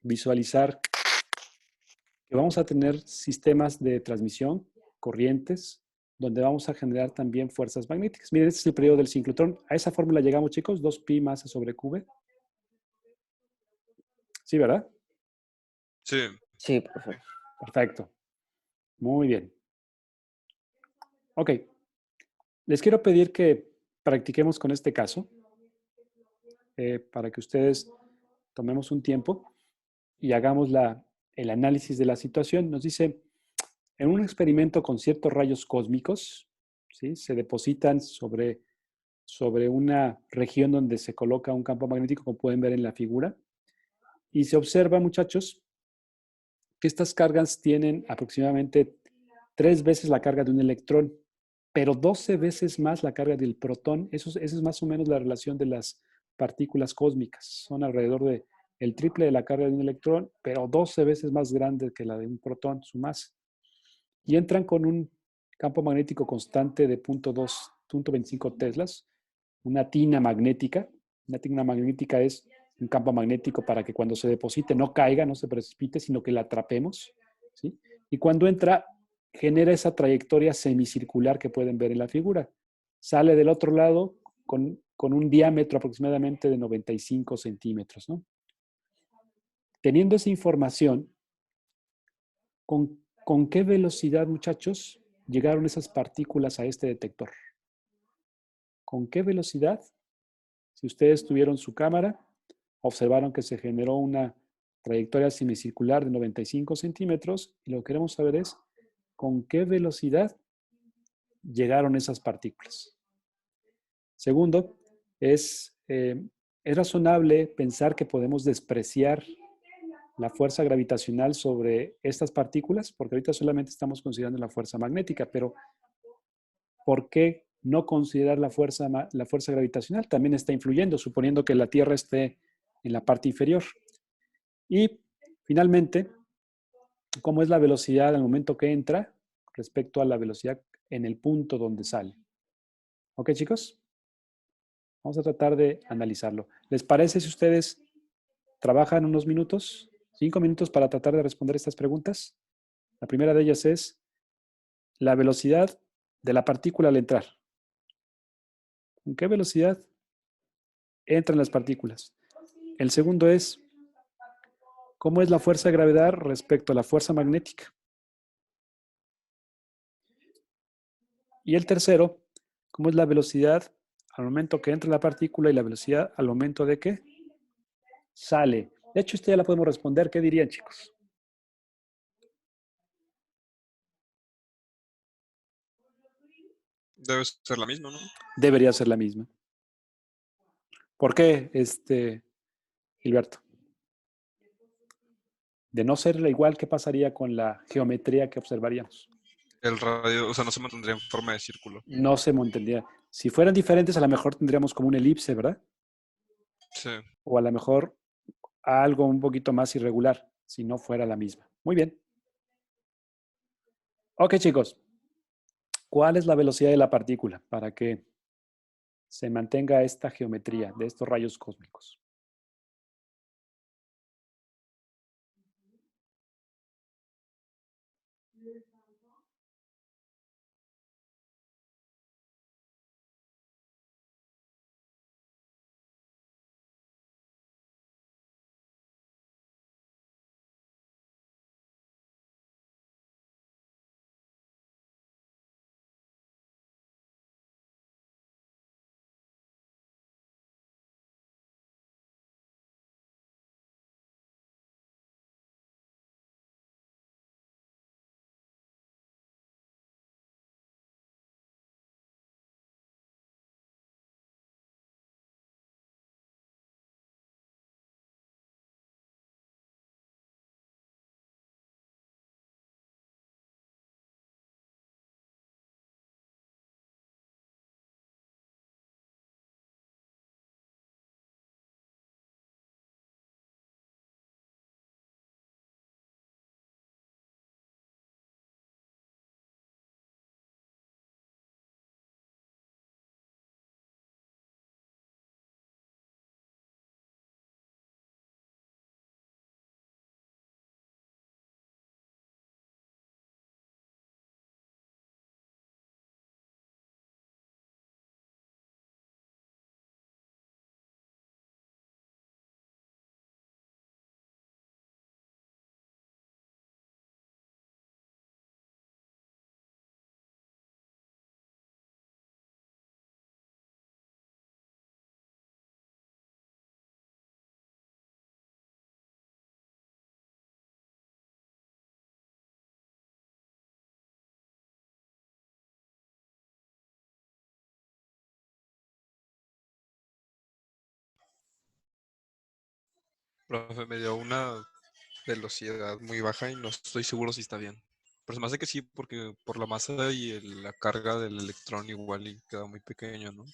visualizar que vamos a tener sistemas de transmisión, corrientes, donde vamos a generar también fuerzas magnéticas. Miren, este es el periodo del ciclotrón. A esa fórmula llegamos, chicos, 2pi masa sobre qv. ¿Sí, verdad? Sí. Sí, profe. Perfecto. Muy bien. Ok. Les quiero pedir que practiquemos con este caso para que ustedes tomemos un tiempo y hagamos el análisis de la situación. Nos dice, en un experimento con ciertos rayos cósmicos, ¿sí? Se depositan sobre una región donde se coloca un campo magnético, como pueden ver en la figura, y se observa, muchachos, que estas cargas tienen aproximadamente 3 veces la carga de un electrón, pero 12 veces más la carga del protón. Esa es más o menos la relación de las partículas cósmicas. Son alrededor de el triple de la carga de un electrón, pero 12 veces más grande que la de un protón, su masa. Y entran con un campo magnético constante de 0.25 teslas, una tina magnética. Una tina magnética es un campo magnético para que cuando se deposite no caiga, no se precipite, sino que la atrapemos, ¿sí? Y cuando entra, genera esa trayectoria semicircular que pueden ver en la figura. Sale del otro lado con un diámetro aproximadamente de 95 centímetros, ¿no? Teniendo esa información, ¿con qué velocidad, muchachos, llegaron esas partículas a este detector? ¿Con qué velocidad? Si ustedes tuvieron su cámara, observaron que se generó una trayectoria semicircular de 95 centímetros y lo que queremos saber es con qué velocidad llegaron esas partículas. Segundo, es razonable pensar que podemos despreciar la fuerza gravitacional sobre estas partículas, porque ahorita solamente estamos considerando la fuerza magnética, pero ¿por qué no considerar la fuerza gravitacional? También está influyendo, suponiendo que la Tierra esté en la parte inferior. Y finalmente, ¿cómo es la velocidad al momento que entra respecto a la velocidad en el punto donde sale? ¿Ok, chicos? Vamos a tratar de analizarlo. ¿Les parece si ustedes trabajan unos minutos, 5 minutos para tratar de responder estas preguntas? La primera de ellas es la velocidad de la partícula al entrar. ¿Con qué velocidad entran las partículas? El segundo es, ¿cómo es la fuerza de gravedad respecto a la fuerza magnética? Y el tercero, ¿cómo es la velocidad al momento que entra la partícula y la velocidad al momento de que sale? De hecho, esta ya la podemos responder. ¿Qué dirían, chicos? Debe ser la misma, ¿no? Debería ser la misma. ¿Por qué, Gilberto? De no ser igual, ¿qué pasaría con la geometría que observaríamos? El radio, o sea, no se mantendría en forma de círculo. No se mantendría. Si fueran diferentes, a lo mejor tendríamos como una elipse, ¿verdad? Sí. O a lo mejor a algo un poquito más irregular, si no fuera la misma. Muy bien. Ok, chicos. ¿Cuál es la velocidad de la partícula para que se mantenga esta geometría de estos rayos cósmicos? Profe, me dio una velocidad muy baja y no estoy seguro si está bien. Pero se me hace que sí, porque por la masa y la carga del electrón igual y queda muy pequeño, ¿no?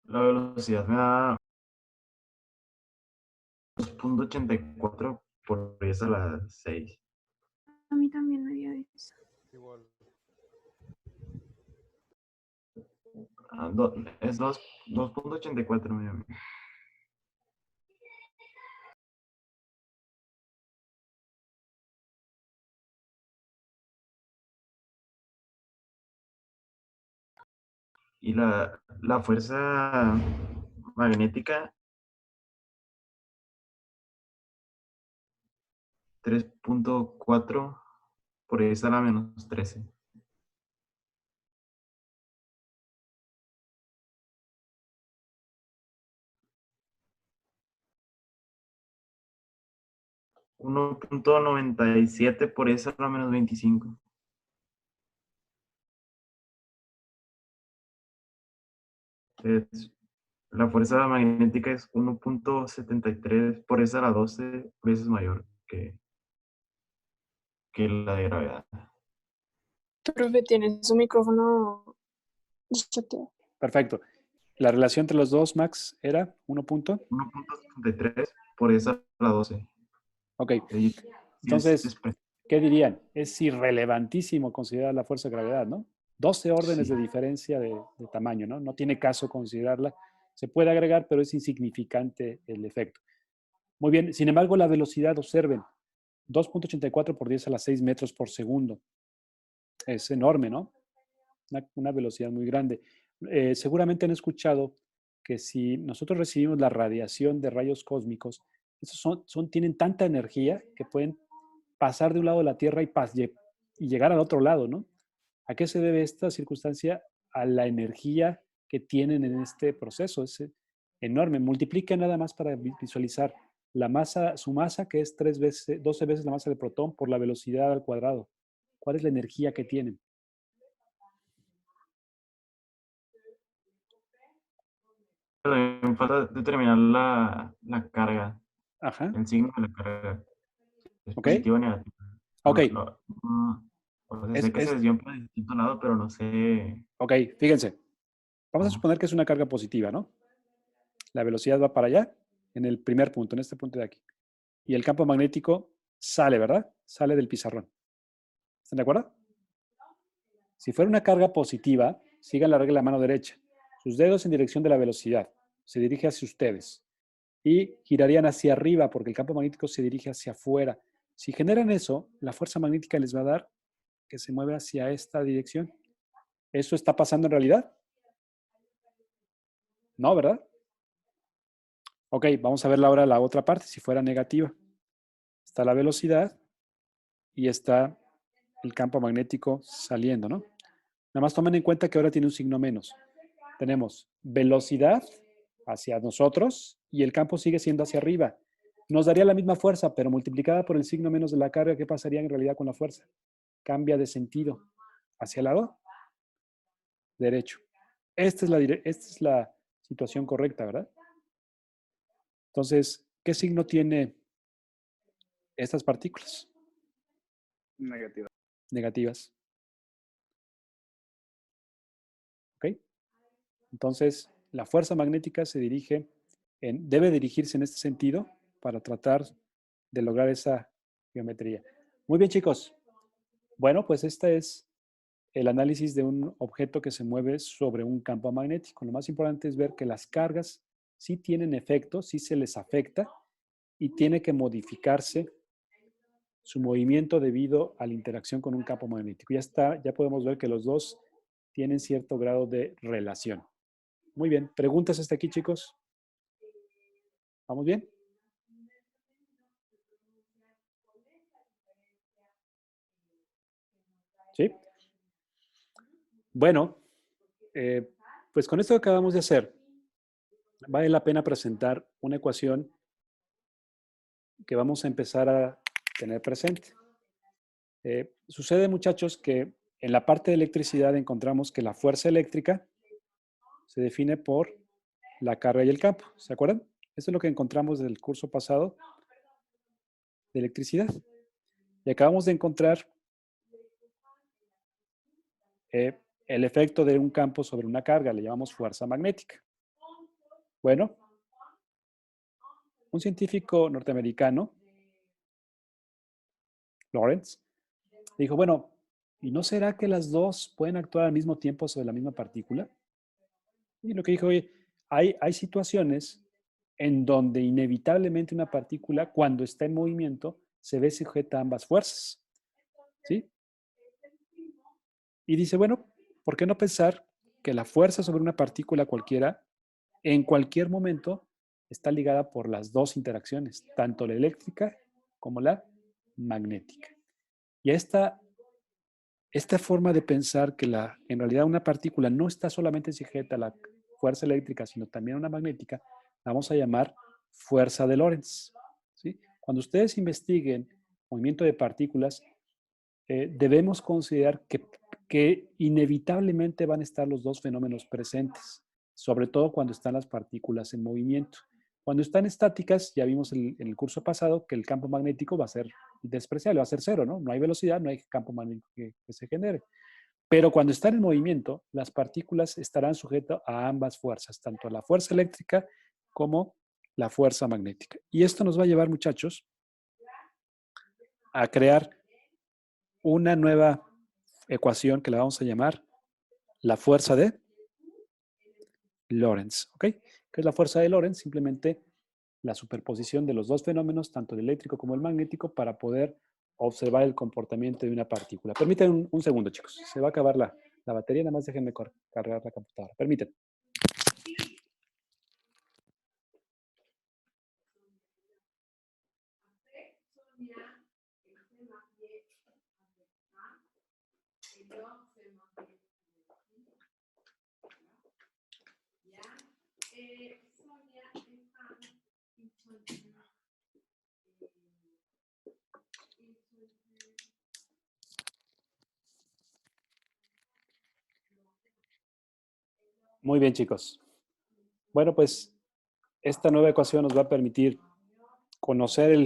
La velocidad me da 2.84 por 10 a la 6. A mí también me dio eso. Igual. Es 2.84. Y la fuerza magnética, 3.4 por 10 a la menos 13. 1.97 por 10 a la menos 25. La fuerza magnética es 1.73 por 10 a la 12 veces mayor que la de gravedad. Profe, tiene su micrófono deschateado. Perfecto. La relación entre los dos, Max, era 1.73 por 10 a la 12. Ok. Entonces, ¿qué dirían? Es irrelevantísimo considerar la fuerza de gravedad, ¿no? 12 órdenes de diferencia de tamaño, ¿no? No tiene caso considerarla. Se puede agregar, pero es insignificante el efecto. Muy bien. Sin embargo, la velocidad, observen, 2.84 por 10 a la 6 metros por segundo. Es enorme, ¿no? Una velocidad muy grande. Seguramente han escuchado que si nosotros recibimos la radiación de rayos cósmicos, esos tienen tanta energía que pueden pasar de un lado de la Tierra y llegar al otro lado, ¿no? ¿A qué se debe esta circunstancia? A la energía que tienen en este proceso. Es enorme. Multiplica nada más para visualizar la masa, su masa, que es 12 veces la masa del protón por la velocidad al cuadrado. ¿Cuál es la energía que tienen? También falta determinar la carga. Ajá. El signo de la carga. ¿Es ok? positivo o negativo? Ok. O sea, sé que se desvió por distinto lado, pero no sé. Ok, fíjense. Vamos a suponer que es una carga positiva, ¿no? La velocidad va para allá, en el primer punto, en este punto de aquí. Y el campo magnético sale, ¿verdad? Sale del pizarrón. ¿Están de acuerdo? Si fuera una carga positiva, sigan la regla de la mano derecha. Sus dedos en dirección de la velocidad. Se dirige hacia ustedes. Y girarían hacia arriba porque el campo magnético se dirige hacia afuera. Si generan eso, la fuerza magnética les va a dar que se mueve hacia esta dirección. ¿Eso está pasando en realidad? No, ¿verdad? Ok, vamos a ver ahora la otra parte, si fuera negativa. Está la velocidad y está el campo magnético saliendo, ¿no? Nada más tomen en cuenta que ahora tiene un signo menos. Tenemos velocidad hacia nosotros y el campo sigue siendo hacia arriba. Nos daría la misma fuerza, pero multiplicada por el signo menos de la carga, ¿qué pasaría en realidad con la fuerza? Cambia de sentido. ¿Hacia el lado? Derecho. Esta es la situación correcta, ¿verdad? Entonces, ¿qué signo tiene estas partículas? Negativa. Negativas. ¿Ok? Entonces, la fuerza magnética debe dirigirse en este sentido para tratar de lograr esa geometría. Muy bien, chicos. Bueno, pues este es el análisis de un objeto que se mueve sobre un campo magnético. Lo más importante es ver que las cargas sí tienen efecto, sí se les afecta y tiene que modificarse su movimiento debido a la interacción con un campo magnético. Ya podemos ver que los dos tienen cierto grado de relación. Muy bien, ¿preguntas hasta aquí, chicos? ¿Vamos bien? ¿Sí? Bueno, pues con esto que acabamos de hacer, vale la pena presentar una ecuación que vamos a empezar a tener presente. Sucede, muchachos, que en la parte de electricidad encontramos que la fuerza eléctrica se define por la carga y el campo. ¿Se acuerdan? Esto es lo que encontramos del curso pasado de electricidad. Y acabamos de encontrar el efecto de un campo sobre una carga, le llamamos fuerza magnética. Bueno, un científico norteamericano, Lorentz, dijo, bueno, ¿y no será que las dos pueden actuar al mismo tiempo sobre la misma partícula? Y lo que dijo, oye, hay situaciones en donde inevitablemente una partícula, cuando está en movimiento, se ve sujeta a ambas fuerzas. ¿Sí? Y dice, bueno, ¿por qué no pensar que la fuerza sobre una partícula cualquiera, en cualquier momento, está ligada por las dos interacciones, tanto la eléctrica como la magnética? Y esta forma de pensar que en realidad una partícula no está solamente sujeta a la fuerza eléctrica, sino también a una magnética, la vamos a llamar fuerza de Lorentz. ¿Sí? Cuando ustedes investiguen movimiento de partículas, debemos considerar que inevitablemente van a estar los dos fenómenos presentes, sobre todo cuando están las partículas en movimiento. Cuando están estáticas, ya vimos en el curso pasado que el campo magnético va a ser despreciable, va a ser cero, ¿no? No hay velocidad, no hay campo magnético que se genere. Pero cuando están en movimiento, las partículas estarán sujetas a ambas fuerzas, tanto a la fuerza eléctrica como la fuerza magnética. Y esto nos va a llevar, muchachos, a crear una nueva ecuación que la vamos a llamar la fuerza de Lorentz, ¿ok? ¿Qué es la fuerza de Lorentz? Simplemente la superposición de los dos fenómenos, tanto el eléctrico como el magnético, para poder observar el comportamiento de una partícula. Permítanme un segundo, chicos. Se va a acabar la batería, nada más déjenme cargar la computadora. Permítanme. Muy bien, chicos. Bueno, pues esta nueva ecuación nos va a permitir conocer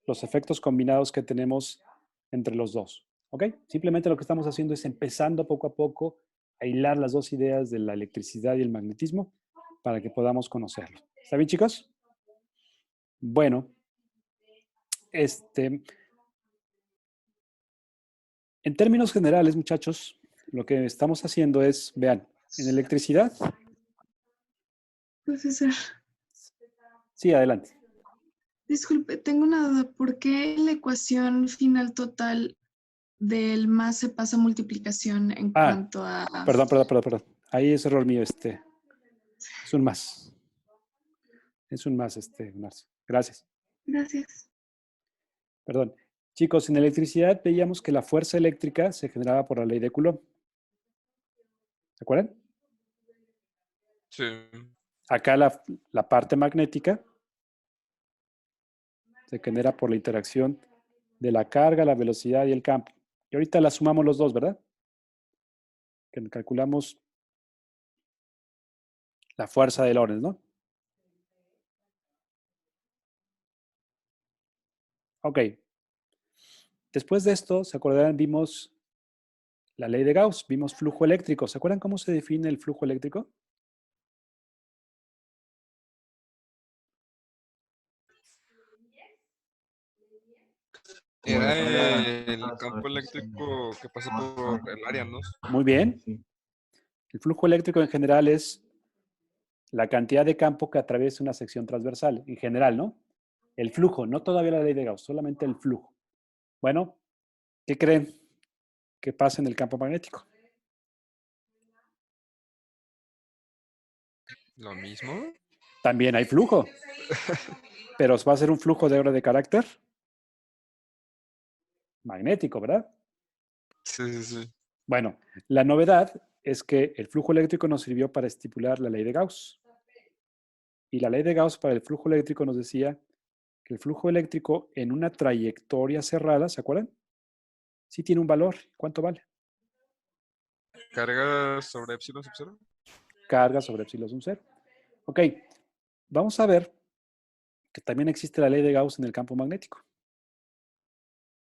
los efectos combinados que tenemos entre los dos. ¿Ok? Simplemente lo que estamos haciendo es empezando poco a poco a hilar las dos ideas de la electricidad y el magnetismo para que podamos conocerlo. ¿Está bien, chicos? Bueno, en términos generales, muchachos, lo que estamos haciendo es, vean, en electricidad. Profesor. Sí, adelante. Disculpe, tengo una duda. ¿Por qué la ecuación final total del más se pasa a multiplicación en cuanto a... Perdón. Ahí es error mío. Es un más. Es un más, Marce. Gracias. Gracias. Perdón. Chicos, en electricidad veíamos que la fuerza eléctrica se generaba por la ley de Coulomb. ¿Se acuerdan? Sí. Acá la parte magnética se genera por la interacción de la carga, la velocidad y el campo. Y ahorita la sumamos los dos, ¿verdad? Que calculamos la fuerza de Lorentz, ¿no? Ok. Después de esto, ¿se acordarán? Vimos la ley de Gauss, vimos flujo eléctrico. ¿Se acuerdan cómo se define el flujo eléctrico? Era el campo eléctrico que pasa por el área, ¿no? Muy bien. El flujo eléctrico en general es la cantidad de campo que atraviesa una sección transversal. En general, ¿no? El flujo, no todavía la ley de Gauss, solamente el flujo. Bueno, ¿qué creen que pasa en el campo magnético? ¿Lo mismo? También hay flujo. Pero va a ser un flujo de carácter magnético, ¿verdad? Sí. Bueno, la novedad es que el flujo eléctrico nos sirvió para estipular la ley de Gauss. Y la ley de Gauss para el flujo eléctrico nos decía que el flujo eléctrico en una trayectoria cerrada, ¿se acuerdan? Sí tiene un valor. ¿Cuánto vale? ¿Carga sobre epsilon sub 0? Carga sobre epsilon sub 0. Ok, vamos a ver que también existe la ley de Gauss en el campo magnético.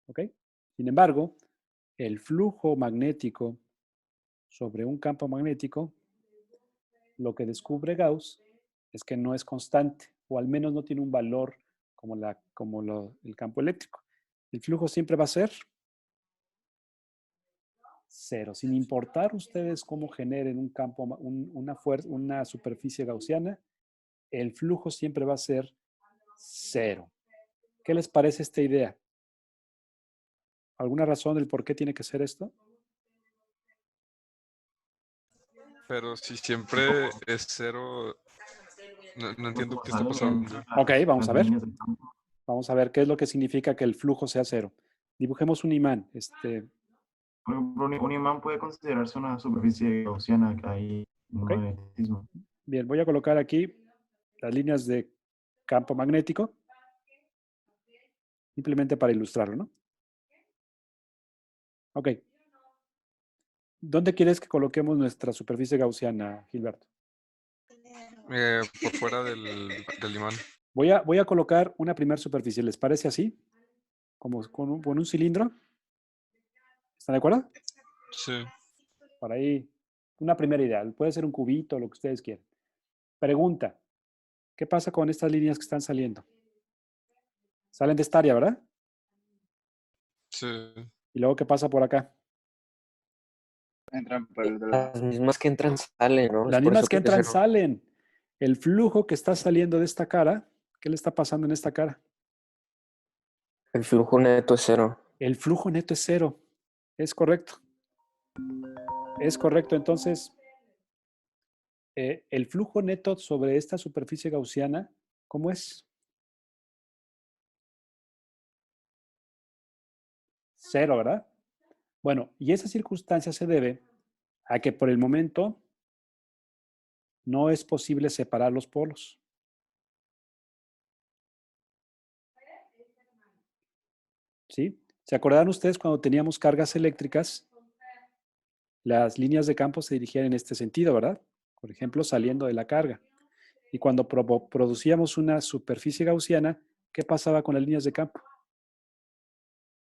¿Ok? Sin embargo, el flujo magnético sobre un campo magnético, lo que descubre Gauss es que no es constante, o al menos no tiene un valor como el campo eléctrico. El flujo siempre va a ser cero, sin importar ustedes cómo generen un campo, una superficie gaussiana, el flujo siempre va a ser cero. ¿Qué les parece esta idea? ¿Alguna razón del por qué tiene que ser esto? Pero si siempre es cero, no entiendo qué está pasando. Ok, vamos a ver. Vamos a ver qué es lo que significa que el flujo sea cero. Dibujemos un imán. Un imán puede considerarse una superficie gaussiana que hay un magnetismo. Bien, voy a colocar aquí las líneas de campo magnético. Simplemente para ilustrarlo, ¿no? Ok. ¿Dónde quieres que coloquemos nuestra superficie gaussiana, Gilberto? Por fuera del imán. Voy a colocar una primera superficie. ¿Les parece así? Como con un cilindro. ¿Están de acuerdo? Sí. Por ahí, una primera idea. Puede ser un cubito, lo que ustedes quieran. Pregunta. ¿Qué pasa con estas líneas que están saliendo? Salen de esta área, ¿verdad? Sí. ¿Y luego qué pasa por acá? Entran por el otro lado. Las mismas que entran salen, ¿no? Las Es por mismas eso que entran cero. salen. El flujo que está saliendo de esta cara, ¿qué le está pasando en esta cara? El flujo neto es cero. El flujo neto es cero. Es correcto. Es correcto. Entonces, el flujo neto sobre esta superficie gaussiana, ¿cómo es? Cero, ¿verdad? Bueno, y esa circunstancia se debe a que por el momento no es posible separar los polos. ¿Sí? ¿Se acordarán ustedes cuando teníamos cargas eléctricas? Las líneas de campo se dirigían en este sentido, ¿verdad? Por ejemplo, saliendo de la carga. Y cuando producíamos una superficie gaussiana, ¿qué pasaba con las líneas de campo?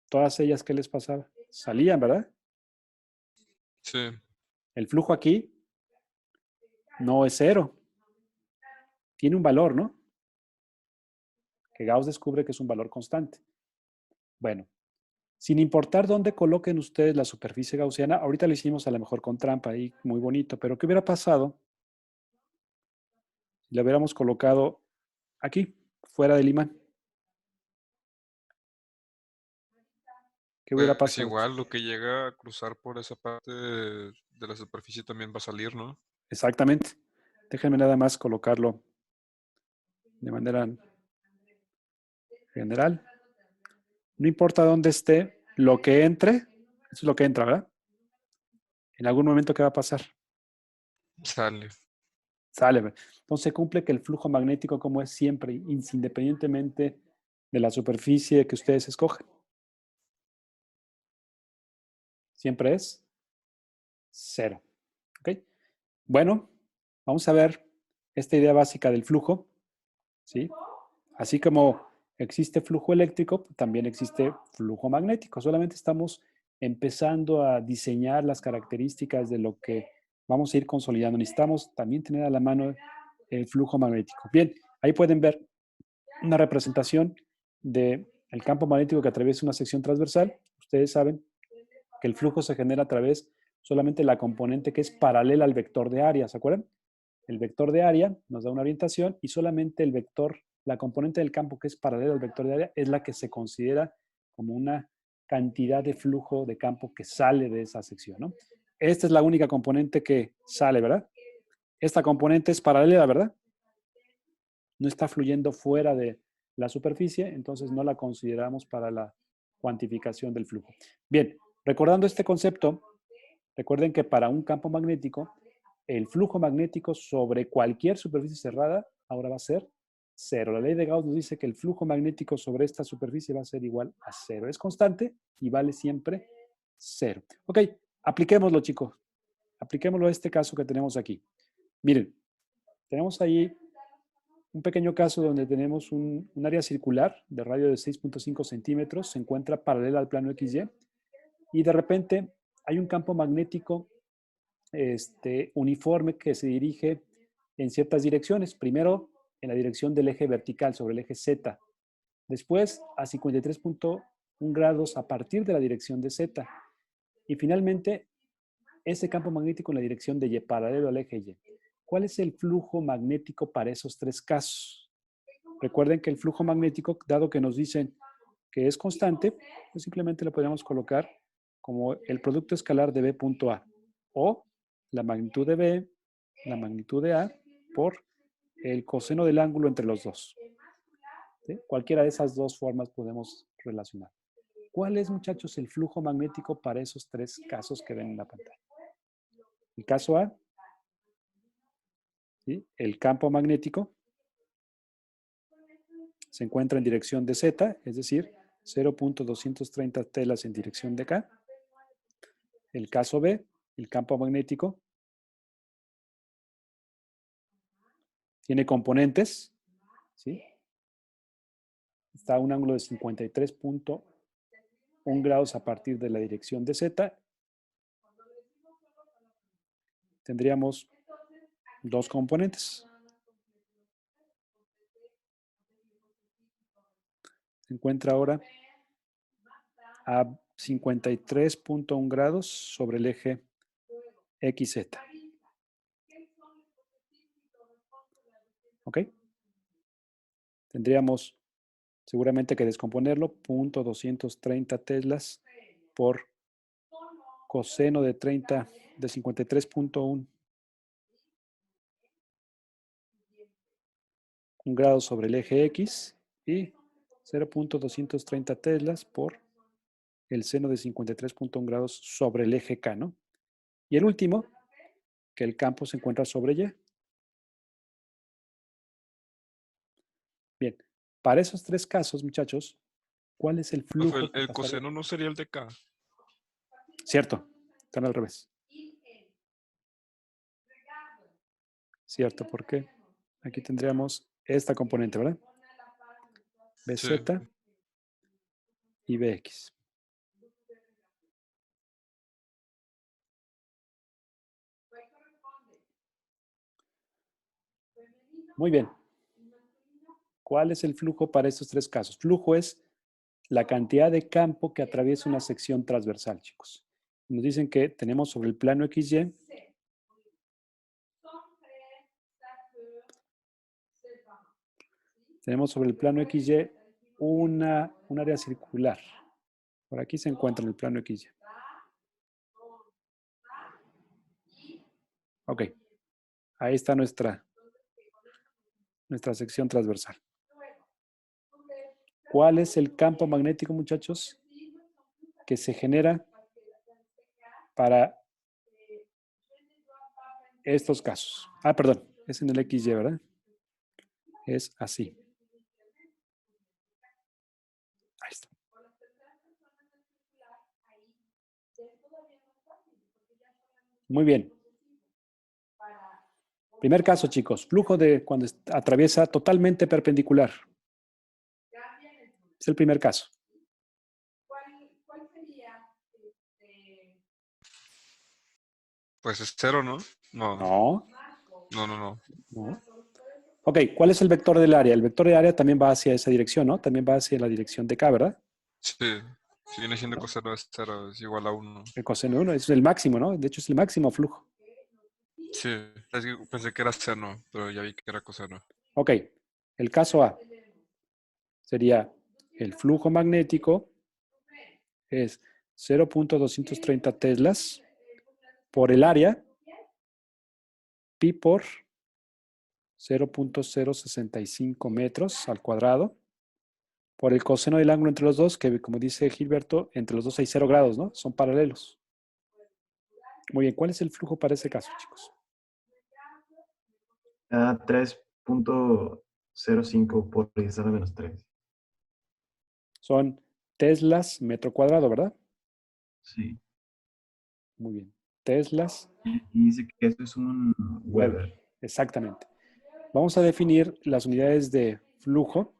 Todas ellas, ¿qué les pasaba? Salían, ¿verdad? Sí. El flujo aquí no es cero. Tiene un valor, ¿no? Que Gauss descubre que es un valor constante. Bueno, sin importar dónde coloquen ustedes la superficie gaussiana, ahorita lo hicimos a lo mejor con trampa ahí, muy bonito, pero ¿qué hubiera pasado si la hubiéramos colocado aquí, fuera del imán? ¿Qué hubiera Pues pasado? igual lo que llega a cruzar por esa parte de la superficie también va a salir, ¿no? Exactamente. Déjenme nada más colocarlo de manera general. No importa dónde esté, lo que entre, eso es lo que entra, ¿verdad? En algún momento, ¿qué va a pasar? Sale. Sale. Entonces se cumple que el flujo magnético, como es siempre, independientemente de la superficie que ustedes escogen, siempre es cero. ¿Ok? Bueno, vamos a ver esta idea básica del flujo, ¿sí? Así como existe flujo eléctrico, también existe flujo magnético. Solamente estamos empezando a diseñar las características de lo que vamos a ir consolidando. Necesitamos también tener a la mano el flujo magnético. Bien, ahí pueden ver una representación del campo magnético que atraviesa una sección transversal. Ustedes saben que el flujo se genera a través solamente de la componente que es paralela al vector de área, ¿se acuerdan? El vector de área nos da una orientación y solamente el vector, la componente del campo que es paralela al vector de área, es la que se considera como una cantidad de flujo de campo que sale de esa sección, ¿no? Esta es la única componente que sale, ¿verdad? Esta componente es paralela, ¿verdad? No está fluyendo fuera de la superficie, entonces no la consideramos para la cuantificación del flujo. Bien, recordando este concepto, recuerden que para un campo magnético, el flujo magnético sobre cualquier superficie cerrada ahora va a ser cero. La ley de Gauss nos dice que el flujo magnético sobre esta superficie va a ser igual a cero. Es constante y vale siempre cero. Ok, apliquémoslo, chicos. Apliquémoslo a este caso que tenemos aquí. Miren, tenemos ahí un pequeño caso donde tenemos un área circular de radio de 6.5 centímetros, se encuentra paralela al plano XY, y de repente hay un campo magnético uniforme que se dirige en ciertas direcciones. Primero, en la dirección del eje vertical sobre el eje Z. Después, a 53.1 grados a partir de la dirección de Z. Y finalmente, ese campo magnético en la dirección de Y, paralelo al eje Y. ¿Cuál es el flujo magnético para esos tres casos? Recuerden que el flujo magnético, dado que nos dicen que es constante, pues simplemente lo podríamos colocar como el producto escalar de B punto A, o la magnitud de B, la magnitud de A, por el coseno del ángulo entre los dos. ¿Sí? Cualquiera de esas dos formas podemos relacionar. ¿Cuál es, muchachos, el flujo magnético para esos tres casos que ven en la pantalla? El caso A, ¿sí? El campo magnético se encuentra en dirección de Z, es decir, 0.230 telas en dirección de acá. El caso B, el campo magnético, tiene componentes, ¿sí? Está a un ángulo de 53.1 grados a partir de la dirección de Z. Tendríamos dos componentes. Se encuentra ahora a 53.1 grados sobre el eje XZ. ¿Ok? Tendríamos seguramente que descomponerlo, 0.230 teslas por coseno de 53.1 grados sobre el eje X y 0.230 teslas por el seno de 53.1 grados sobre el eje K, ¿no? Y el último, que el campo se encuentra sobre Y. Bien, para esos tres casos, muchachos, ¿cuál es el flujo? Profe, que el pasaría? coseno no sería el de K. Cierto, están al revés. Cierto, porque aquí tendríamos esta componente, ¿verdad? BZ Sí. y BX. Muy bien. ¿Cuál es el flujo para estos tres casos? Flujo es la cantidad de campo que atraviesa una sección transversal, chicos. Nos dicen que tenemos sobre el plano XY un área circular. Por aquí se encuentra en el plano XY. Ok. Ahí está nuestra sección transversal. ¿Cuál es el campo magnético, muchachos, que se genera para estos casos? Ah, perdón, es en el XY, ¿verdad? Es así. Ahí está. Muy bien. Primer caso, chicos, flujo de cuando atraviesa totalmente perpendicular. Es el primer caso. Pues es cero, ¿no? No. No. No. No. Ok, ¿cuál es el vector del área? El vector de área también va hacia esa dirección, ¿no? También va hacia la dirección de K, ¿verdad? Sí. Si viene siendo coseno de 0, es igual a 1. El coseno de 1 es el máximo, ¿no? De hecho, es el máximo flujo. Sí. Es que pensé que era seno, pero ya vi que era coseno. Ok, el caso A sería el flujo magnético es 0.230 teslas por el área, pi por 0.065 metros al cuadrado, por el coseno del ángulo entre los dos, que como dice Gilberto, entre los dos hay 0 grados, ¿no? Son paralelos. Muy bien, ¿cuál es el flujo para ese caso, chicos? 3.05 por 10 a la menos 3. Son teslas metro cuadrado, ¿verdad? Sí. Muy bien. Teslas. Y dice que eso es un Weber. Exactamente. Vamos a definir las unidades de flujo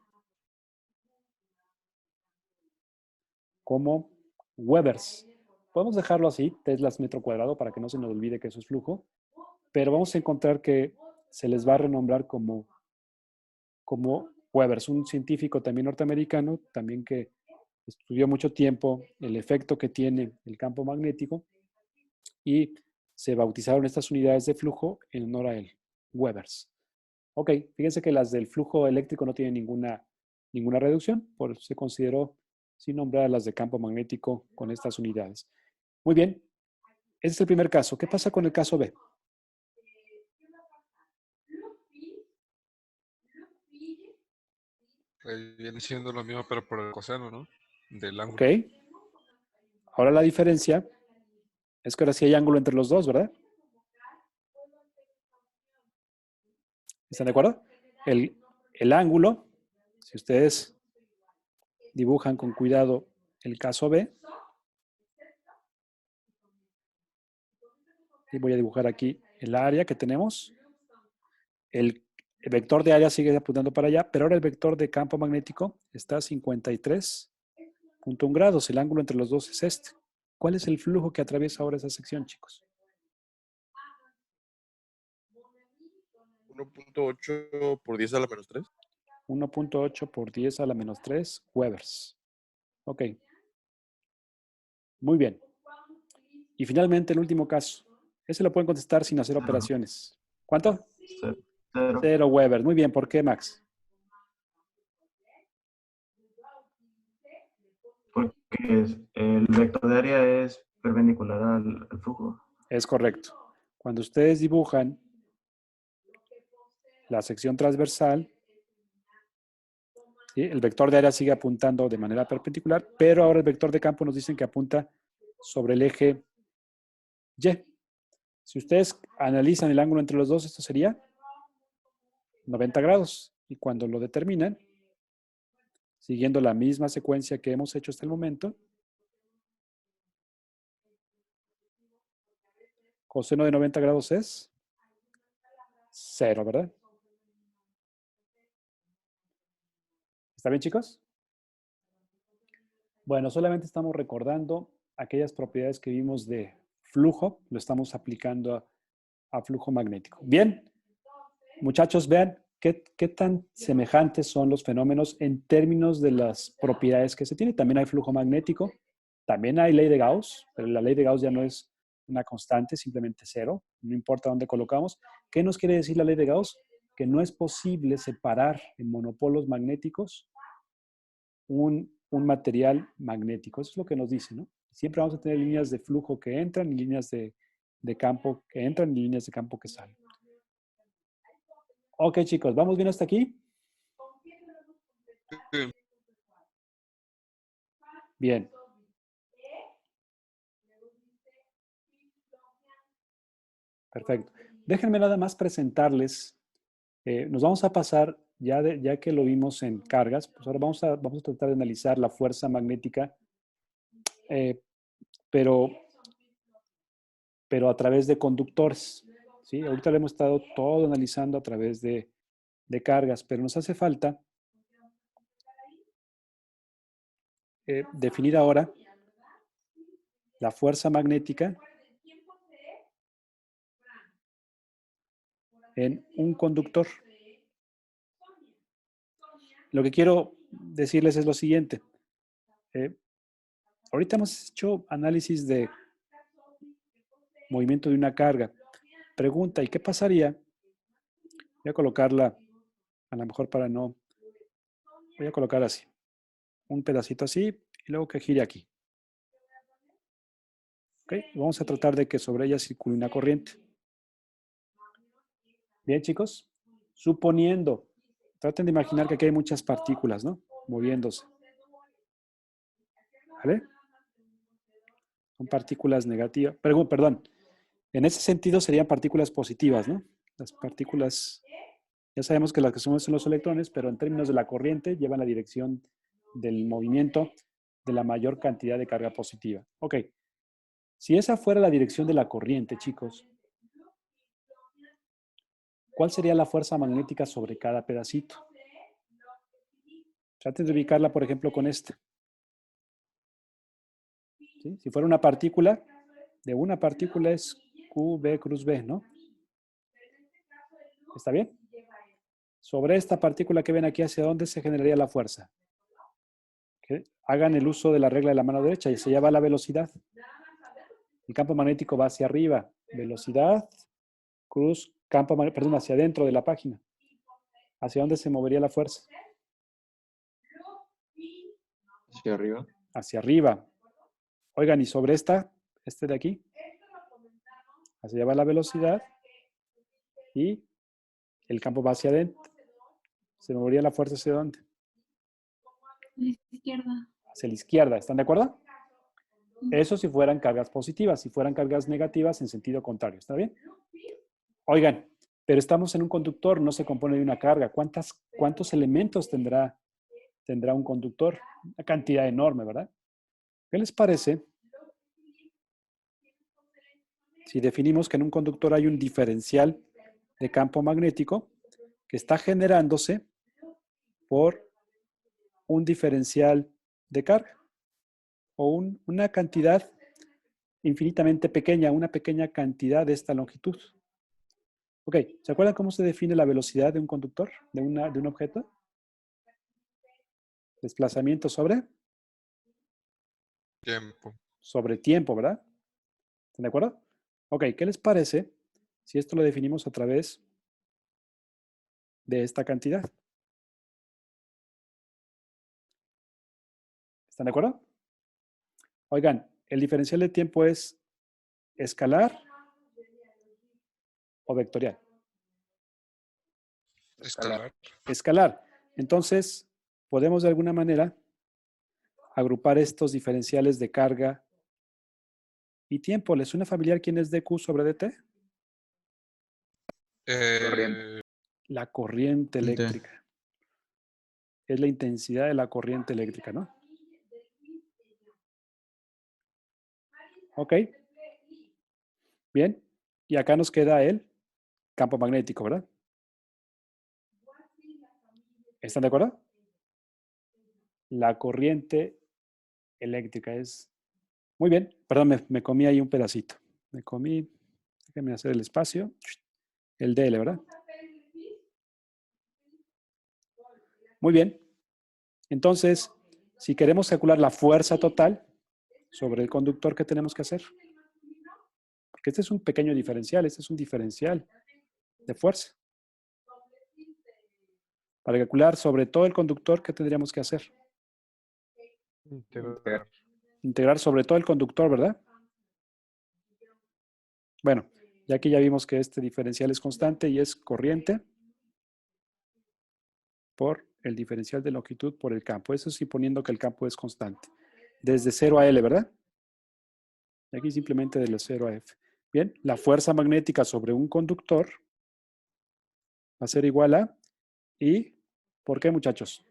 como Webers. Podemos dejarlo así, teslas metro cuadrado, para que no se nos olvide que eso es flujo, pero vamos a encontrar que se les va a renombrar como Webers, un científico también norteamericano, también que estudió mucho tiempo el efecto que tiene el campo magnético y se bautizaron estas unidades de flujo en honor a él, Webers. Ok, fíjense que las del flujo eléctrico no tienen ninguna reducción, por eso se consideró sin nombrar a las de campo magnético con estas unidades. Muy bien, ese es el primer caso. ¿Qué pasa con el caso B? Viene siendo lo mismo, pero por el coseno, ¿no? Del ángulo. Ok. Ahora la diferencia es que ahora sí hay ángulo entre los dos, ¿verdad? ¿Están de acuerdo? El ángulo, si ustedes dibujan con cuidado el caso B. Y voy a dibujar aquí el área que tenemos. El vector de área sigue apuntando para allá, pero ahora el vector de campo magnético está a 53.1 grados. El ángulo entre los dos es este. ¿Cuál es el flujo que atraviesa ahora esa sección, chicos? 1.8 por 10 a la menos 3. 1.8 por 10 a la menos 3 Webers. Ok. Muy bien. Y finalmente el último caso. Ese lo pueden contestar sin hacer operaciones. ¿Cuánto? 0 Webers. Muy bien. ¿Por qué, Max? Porque el vector de área es perpendicular al flujo. Es correcto. Cuando ustedes dibujan la sección transversal, ¿sí? El vector de área sigue apuntando de manera perpendicular, pero ahora el vector de campo nos dicen que apunta sobre el eje Y. Si ustedes analizan el ángulo entre los dos, esto sería 90 grados. Y cuando lo determinan, siguiendo la misma secuencia que hemos hecho hasta el momento, coseno de 90 grados es 0, ¿verdad? ¿Está bien, chicos? Bueno, solamente estamos recordando aquellas propiedades que vimos de flujo, lo estamos aplicando a flujo magnético. Bien, muchachos, vean qué tan semejantes son los fenómenos en términos de las propiedades que se tienen. También hay flujo magnético, también hay ley de Gauss, pero la ley de Gauss ya no es una constante, simplemente 0, no importa dónde colocamos. ¿Qué nos quiere decir la ley de Gauss? Que no es posible separar en monopolos magnéticos un material magnético. Eso es lo que nos dice, ¿no? Siempre vamos a tener líneas de flujo que entran y líneas de campo que entran y líneas de campo que salen. Ok, chicos, ¿vamos bien hasta aquí? Bien. Perfecto. Déjenme nada más presentarles. Nos vamos a pasar, ya que lo vimos en cargas, pues ahora vamos a tratar de analizar la fuerza magnética, pero a través de conductores. ¿Sí? Ahorita lo hemos estado todo analizando a través de cargas, pero nos hace falta definir ahora la fuerza magnética en un conductor. Lo que quiero decirles es lo siguiente. Ahorita hemos hecho análisis de movimiento de una carga. Pregunta, ¿y qué pasaría? Voy a colocarla, a lo mejor para no... Voy a colocar así. Un pedacito así y luego que gire aquí. ¿Ok? Vamos a tratar de que sobre ella circule una corriente. Bien, chicos. Suponiendo, traten de imaginar que aquí hay muchas partículas, ¿no? Moviéndose. ¿Vale? Son partículas negativas. Perdón. En ese sentido serían partículas positivas, ¿no? Las partículas, ya sabemos que las que son los electrones, pero en términos de la corriente llevan la dirección del movimiento de la mayor cantidad de carga positiva. Ok. Si esa fuera la dirección de la corriente, chicos, ¿cuál sería la fuerza magnética sobre cada pedacito? Traten de ubicarla, por ejemplo, con esta. ¿Sí? Si fuera una partícula, de una partícula es QB cruz B, ¿no? ¿Está bien? Sobre esta partícula que ven aquí, ¿hacia dónde se generaría la fuerza? ¿Okay? Hagan el uso de la regla de la mano derecha y se llama la velocidad. El campo magnético va hacia arriba. Velocidad, cruz, hacia adentro de la página. ¿Hacia dónde se movería la fuerza? Hacia arriba. Hacia arriba. Oigan, y sobre este de aquí, hacia allá va la velocidad y el campo va hacia adentro. ¿Se movería la fuerza hacia dónde? Izquierda. Hacia la izquierda. ¿Están de acuerdo? Eso si fueran cargas positivas. Si fueran cargas negativas, en sentido contrario. ¿Está bien? Oigan, pero estamos en un conductor, no se compone de una carga. ¿Cuántos elementos tendrá tendrá un conductor, una cantidad enorme, ¿verdad? ¿Qué les parece si definimos que en un conductor hay un diferencial de campo magnético que está generándose por un diferencial de carga o una cantidad infinitamente pequeña, una pequeña cantidad de esta longitud? Ok, ¿se acuerdan cómo se define la velocidad de un conductor, de un objeto? Desplazamiento sobre Tiempo. sobre tiempo, ¿verdad? ¿Están de acuerdo? Ok, ¿qué les parece si esto lo definimos a través de esta cantidad? ¿Están de acuerdo? Oigan, ¿el diferencial de tiempo es escalar o vectorial? Escalar. Escalar. Entonces, podemos de alguna manera agrupar estos diferenciales de carga y tiempo. ¿Les suena familiar quién es dQ sobre dt? Corriente. La corriente eléctrica. Es la intensidad de la corriente eléctrica, ¿no? Ok. Bien. Y acá nos queda el campo magnético, ¿verdad? ¿Están de acuerdo? La corriente eléctrica es... Muy bien. Perdón, me comí ahí un pedacito. Me comí... Déjenme hacer el espacio. El DL, ¿verdad? Muy bien. Entonces, si queremos calcular la fuerza total sobre el conductor, ¿qué tenemos que hacer? Porque este es un pequeño diferencial, este es un diferencial de fuerza. Para calcular sobre todo el conductor, ¿qué tendríamos que hacer? Integrar sobre todo el conductor, ¿verdad? Bueno, ya que ya vimos que este diferencial es constante y es corriente por el diferencial de longitud por el campo. Eso suponiendo que el campo es constante. Desde 0 a L, ¿verdad? Y aquí simplemente de los 0 a F. Bien, la fuerza magnética sobre un conductor va a ser igual a I. ¿Por qué, muchachos?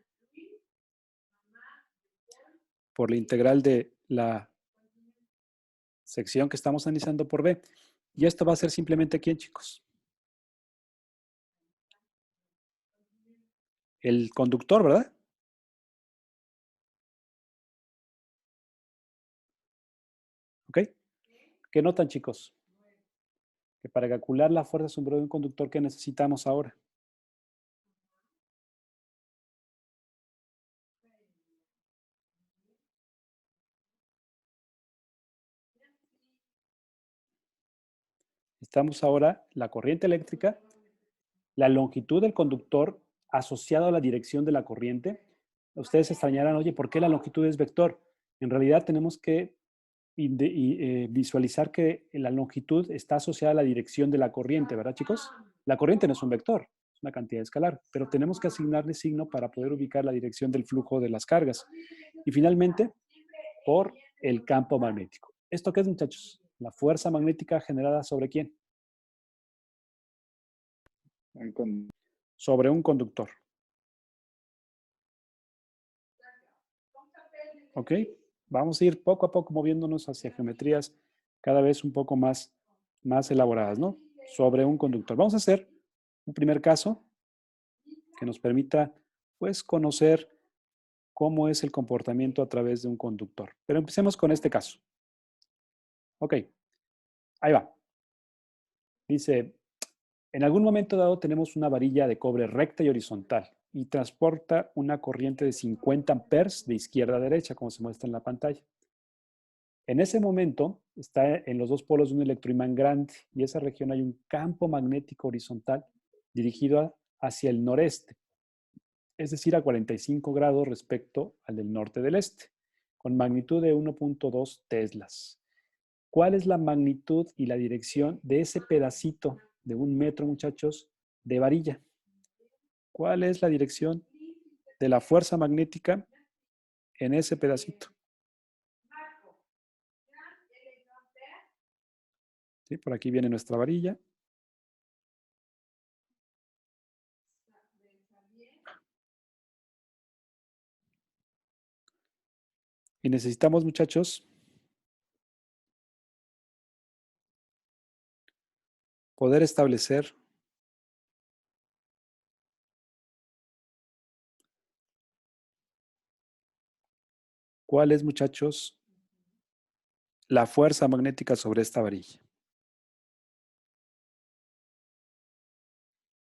Por la integral de la sección que estamos analizando por B. Y esto va a ser simplemente ¿quién, chicos? El conductor, ¿verdad? ¿Ok? ¿Qué notan, chicos? Que para calcular la fuerza sobre un conductor, ¿qué necesitamos ahora? Necesitamos ahora la corriente eléctrica, la longitud del conductor asociado a la dirección de la corriente. Ustedes se extrañarán, oye, ¿por qué la longitud es vector? En realidad tenemos que visualizar que la longitud está asociada a la dirección de la corriente, ¿verdad, chicos? La corriente no es un vector, es una cantidad escalar, pero tenemos que asignarle signo para poder ubicar la dirección del flujo de las cargas. Y finalmente, por el campo magnético. ¿Esto qué es, muchachos? La fuerza magnética generada ¿sobre quién? Sobre un conductor. ¿Ok? Vamos a ir poco a poco moviéndonos hacia geometrías cada vez un poco más elaboradas, ¿no? Sobre un conductor. Vamos a hacer un primer caso que nos permita, pues, conocer cómo es el comportamiento a través de un conductor. Pero empecemos con este caso. Ok, ahí va. Dice, en algún momento dado tenemos una varilla de cobre recta y horizontal y transporta una corriente de 50 amperes de izquierda a derecha, como se muestra en la pantalla. En ese momento está en los dos polos de un electroimán grande y esa región hay un campo magnético horizontal dirigido hacia el noreste, es decir, a 45 grados respecto al del norte del este, con magnitud de 1.2 teslas. ¿Cuál es la magnitud y la dirección de ese pedacito de 1 metro, muchachos, de varilla? ¿Cuál es la dirección de la fuerza magnética en ese pedacito? ¿Sí? Por aquí viene nuestra varilla. Y necesitamos, muchachos, poder establecer cuál es, muchachos, la fuerza magnética sobre esta varilla.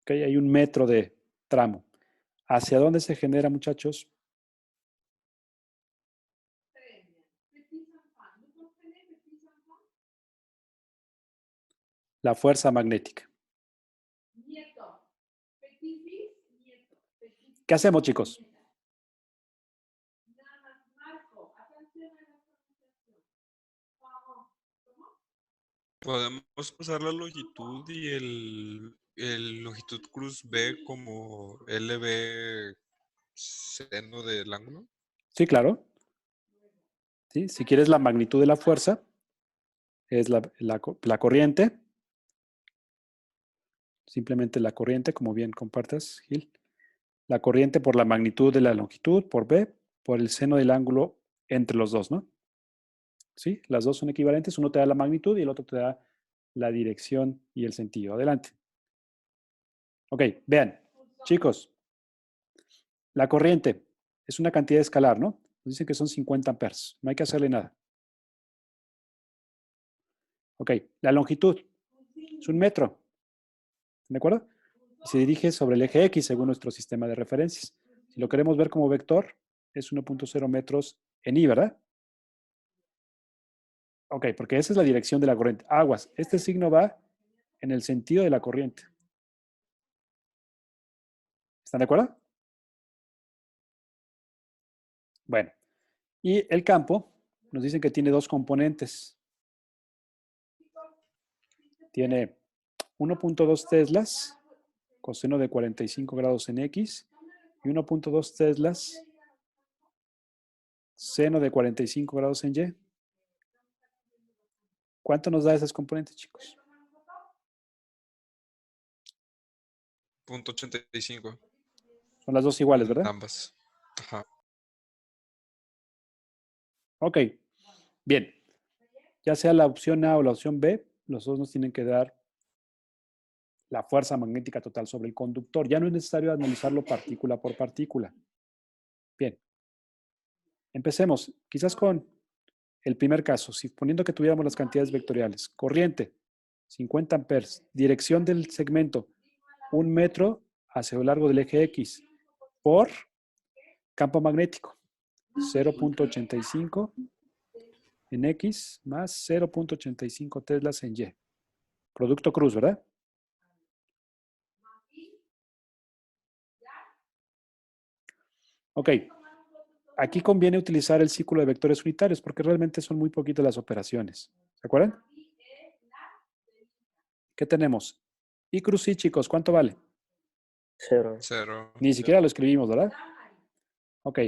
Ok, hay 1 metro de tramo. ¿Hacia dónde se genera, muchachos? La fuerza magnética. ¿Qué hacemos, chicos? Podemos usar la longitud y el longitud cruz B como LB seno del ángulo. Sí, claro. ¿Sí? Si quieres la magnitud de la fuerza, es la corriente. Simplemente la corriente, como bien compartas, Gil. La corriente por la magnitud de la longitud, por B, por el seno del ángulo entre los dos, ¿no? ¿Sí? Las dos son equivalentes. Uno te da la magnitud y el otro te da la dirección y el sentido. Adelante. Ok, vean, chicos. La corriente es una cantidad escalar, ¿no? Nos dicen que son 50 amperes. No hay que hacerle nada. Ok, la longitud es 1 metro. ¿De acuerdo? Y se dirige sobre el eje X según nuestro sistema de referencias. Si lo queremos ver como vector, es 1.0 metros en Y, ¿verdad? Ok, porque esa es la dirección de la corriente. Aguas, este signo va en el sentido de la corriente. ¿Están de acuerdo? Bueno, y el campo nos dicen que tiene 2 componentes. Tiene 1.2 teslas, coseno de 45 grados en X, y 1.2 teslas, seno de 45 grados en Y. ¿Cuánto nos da esas componentes, chicos? .85. Son las dos iguales, ¿verdad? Ambas. Ajá. Ok, bien. Ya sea la opción A o la opción B, los dos nos tienen que dar la fuerza magnética total sobre el conductor. Ya no es necesario analizarlo partícula por partícula. Bien. Empecemos, quizás con el primer caso. Suponiendo que tuviéramos las cantidades vectoriales. Corriente, 50 amperes. Dirección del segmento, 1 metro hacia lo largo del eje X. Por campo magnético, 0.85 en X más 0.85 teslas en Y. Producto cruz, ¿verdad? Ok. Aquí conviene utilizar el círculo de vectores unitarios porque realmente son muy poquitas las operaciones. ¿Se acuerdan? ¿Qué tenemos? I cruz I, chicos, ¿cuánto vale? 0. 0. Ni siquiera lo escribimos, ¿verdad? Ok.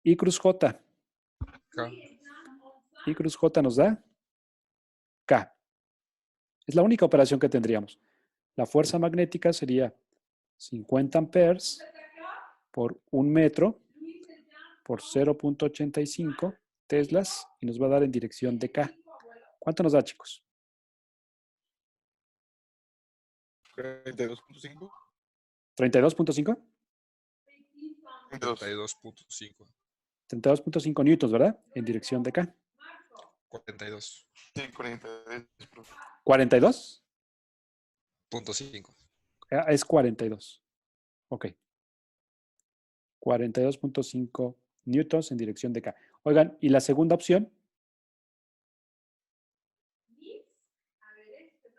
I cruz J. K. I cruz J nos da K. Es la única operación que tendríamos. La fuerza magnética sería 50 amperes por 1 metro por 0.85 teslas y nos va a dar en dirección de K. ¿Cuánto nos da, chicos? 32.5. ¿32.5? 32.5. 32.5 newtons, ¿verdad? En dirección de K. 42. Sí, 42. ¿42? .5. Es 42. Ok. 42.5 newtons en dirección de K. Oigan, ¿y la segunda opción?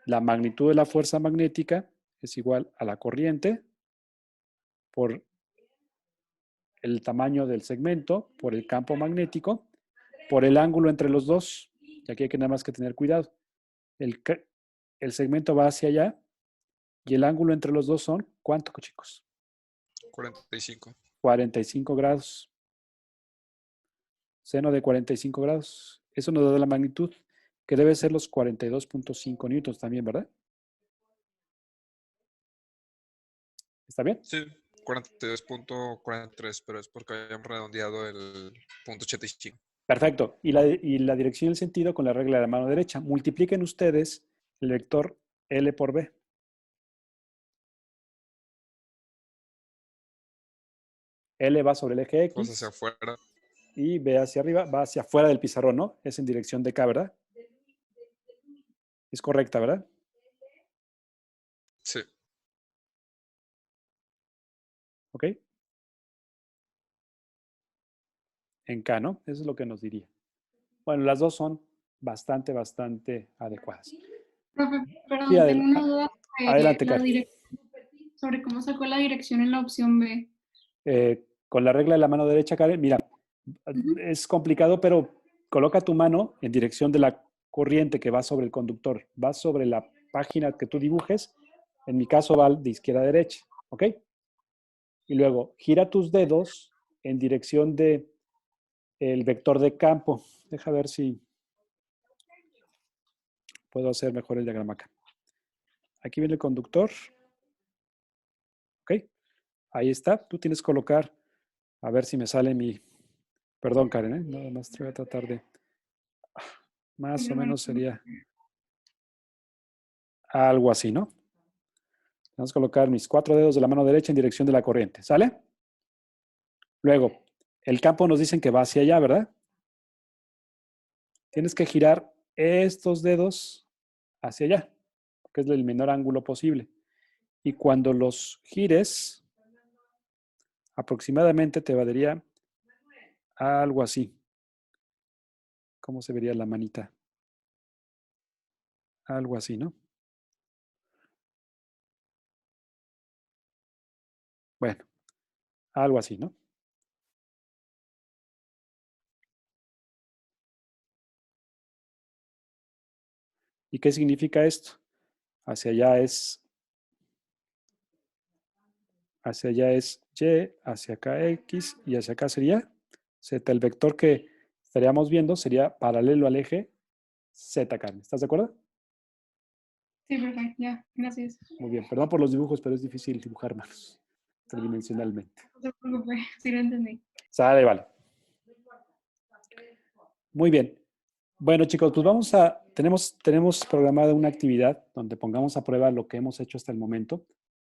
La magnitud de la fuerza magnética es igual a la corriente por el tamaño del segmento, por el campo magnético, por el ángulo entre los dos. Y aquí hay que nada más que tener cuidado. El segmento va hacia allá y el ángulo entre los dos son, ¿cuánto, chicos? 45. 45 grados. Seno de 45 grados. Eso nos da la magnitud, que debe ser los 42.5 newtons también, ¿verdad? ¿Está bien? Sí, 42.43, pero es porque habíamos redondeado el .85. Perfecto. Y la dirección y el sentido con la regla de la mano derecha. Multipliquen ustedes el vector L por B. L va sobre el eje Pues X hacia afuera. y B hacia arriba, va hacia afuera del pizarrón, ¿no? Es en dirección de K, ¿verdad? Es correcta, ¿verdad? Sí. ¿Ok? En K, ¿no? Eso es lo que nos diría. Bueno, las dos son bastante adecuadas. Profe, Sí, perdón, tengo una duda adelante, sobre, Karen. sobre cómo sacó la dirección en la opción B. Con la regla de la mano derecha, Karen, mira, es complicado, pero coloca tu mano en dirección de la corriente que va sobre el conductor. Va sobre la página que tú dibujes. En mi caso va de izquierda a derecha, ¿ok? Y luego gira tus dedos en dirección de el vector de campo. Deja ver si puedo hacer mejor el diagrama acá. Aquí viene el conductor. ¿Ok? Ahí está. Tú tienes que colocar, a ver si me sale mi... Perdón, Karen, ¿eh? Nada más te voy a tratar de... Más o menos sería algo así, ¿no? Vamos a colocar mis 4 dedos de la mano derecha en dirección de la corriente. ¿Sale? Luego, el campo nos dicen que va hacia allá, ¿verdad? Tienes que girar estos dedos hacia allá, que es el menor ángulo posible. Y cuando los gires, aproximadamente te valdría algo así. ¿Cómo se vería la manita? Algo así, ¿no? Bueno, algo así, ¿no? ¿Y qué significa esto? Hacia allá es Y, hacia acá X y hacia acá sería Z. El vector que estaríamos viendo sería paralelo al eje Z, Karen. ¿Estás de acuerdo? Sí, perfecto, ya, gracias. Muy bien. Perdón por los dibujos, pero es difícil dibujar manos tridimensionalmente. No se preocupe, sí lo entendí. Sale, vale. Muy bien. Bueno, chicos, pues tenemos programada una actividad donde pongamos a prueba lo que hemos hecho hasta el momento.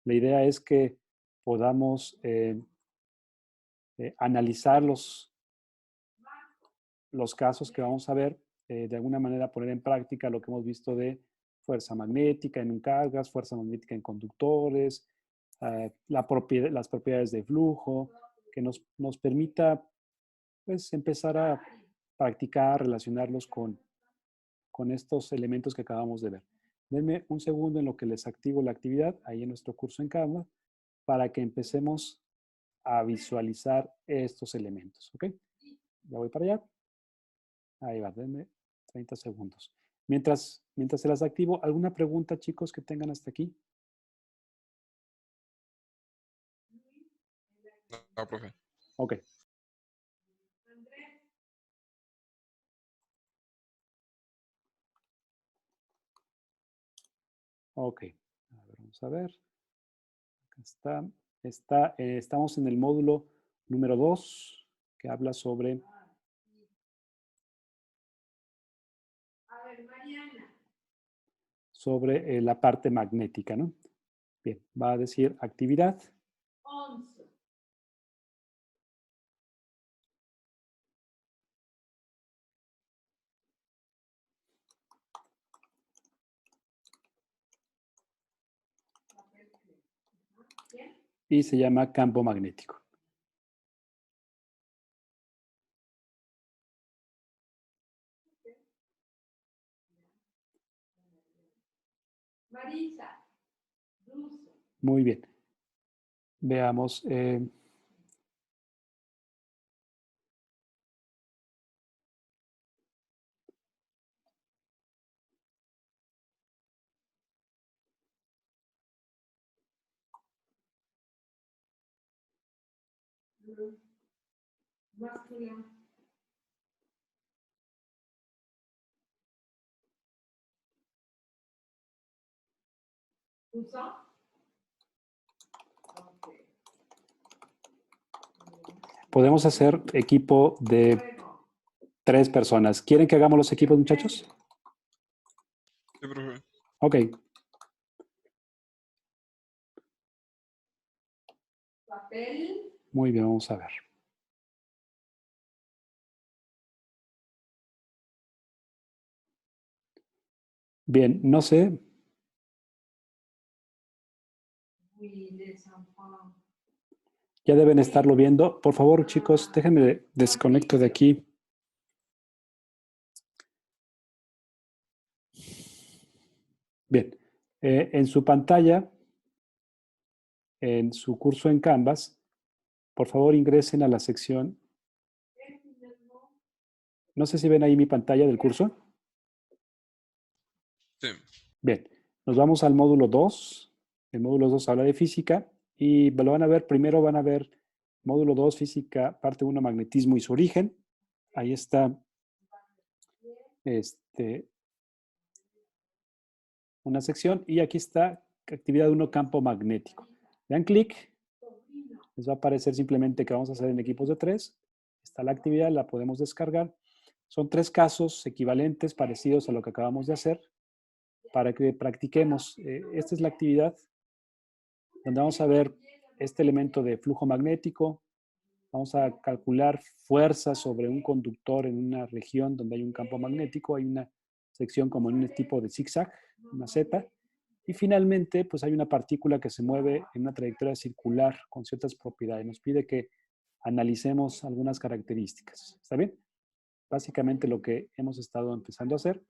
La idea es que podamos analizar los casos que vamos a ver, de alguna manera poner en práctica lo que hemos visto de fuerza magnética en cargas, fuerza magnética en conductores, las propiedades de flujo, que nos permita pues, empezar a practicar, relacionarlos con estos elementos que acabamos de ver. Denme un segundo en lo que les activo la actividad ahí en nuestro curso en Canva para que empecemos a visualizar estos elementos. ¿Ok? Ya voy para allá. Ahí va, denme 30 segundos. Mientras se las activo, ¿alguna pregunta, chicos, que tengan hasta aquí? No, profe. Ok. Ok. A ver, vamos a ver. Acá está. Estamos en el módulo número 2, que habla sobre... sobre la parte magnética, ¿no? Bien, va a decir actividad. 11. Y se llama campo magnético. Marisa. Dulce. Muy bien. Veamos. Masculino. ¿Usa? Podemos hacer equipo de 3 personas. ¿Quieren que hagamos los equipos, muchachos? Sí, profe. Ok. Papel. Muy bien, vamos a ver. Bien, no sé. Ya deben estarlo viendo. Por favor, chicos, déjenme desconecto de aquí. Bien, en su pantalla, en su curso en Canvas, por favor ingresen a la sección. No sé si ven ahí mi pantalla del curso. Sí. Bien, nos vamos al módulo 2. El módulo 2 habla de física y lo van a ver, primero van a ver módulo 2, física, parte 1, magnetismo y su origen. Ahí está una sección y aquí está actividad 1, campo magnético. Dan clic, les va a aparecer simplemente que vamos a hacer en equipos de 3. Está la actividad, la podemos descargar. Son 3 casos equivalentes, parecidos a lo que acabamos de hacer, para que practiquemos. Esta es la actividad donde vamos a ver este elemento de flujo magnético. Vamos a calcular fuerzas sobre un conductor en una región donde hay un campo magnético. Hay una sección como en un tipo de zigzag, una Z. Y finalmente, pues hay una partícula que se mueve en una trayectoria circular con ciertas propiedades. Nos pide que analicemos algunas características. ¿Está bien? Básicamente lo que hemos estado empezando a hacer.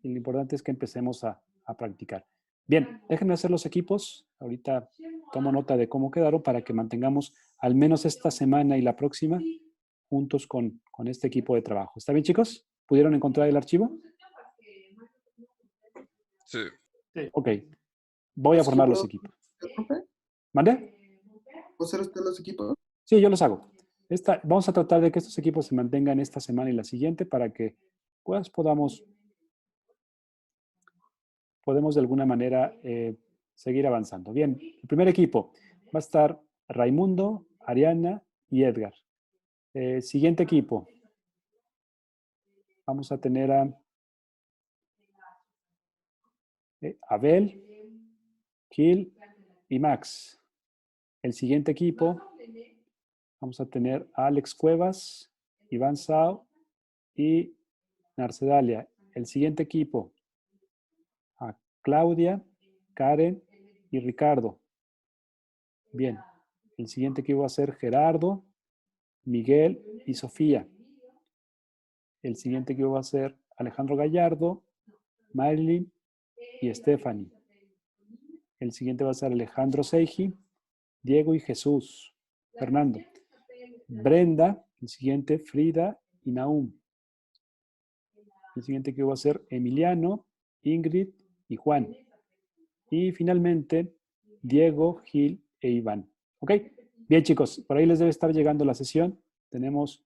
Y lo importante es que empecemos a practicar. Bien, déjenme hacer los equipos. Ahorita tomo nota de cómo quedaron para que mantengamos al menos esta semana y la próxima juntos con este equipo de trabajo. ¿Está bien, chicos? ¿Pudieron encontrar el archivo? Sí. Ok. Voy a formar los equipos. ¿Mande? ¿Puede hacer usted los equipos? Sí, yo los hago. Vamos a tratar de que estos equipos se mantengan esta semana y la siguiente para que pues, podemos de alguna manera seguir avanzando. Bien, el primer equipo va a estar Raimundo, Ariana y Edgar. Siguiente equipo. Vamos a tener a Abel, Gil y Max. El siguiente equipo vamos a tener a Alex Cuevas, Iván Sao y Narcedalia. El siguiente equipo a Claudia, Karen y Ricardo. Bien, el siguiente equipo va a ser Gerardo, Miguel y Sofía. El siguiente equipo va a ser Alejandro Gallardo, Marilyn y Stephanie. El siguiente va a ser Alejandro Seiji, Diego y Jesús. Fernando. Brenda, el siguiente Frida y Naum. El siguiente equipo va a ser Emiliano, Ingrid y Juan. Y finalmente Diego, Gil e Iván. ¿Ok? Bien, chicos, por ahí les debe estar llegando la sesión. Tenemos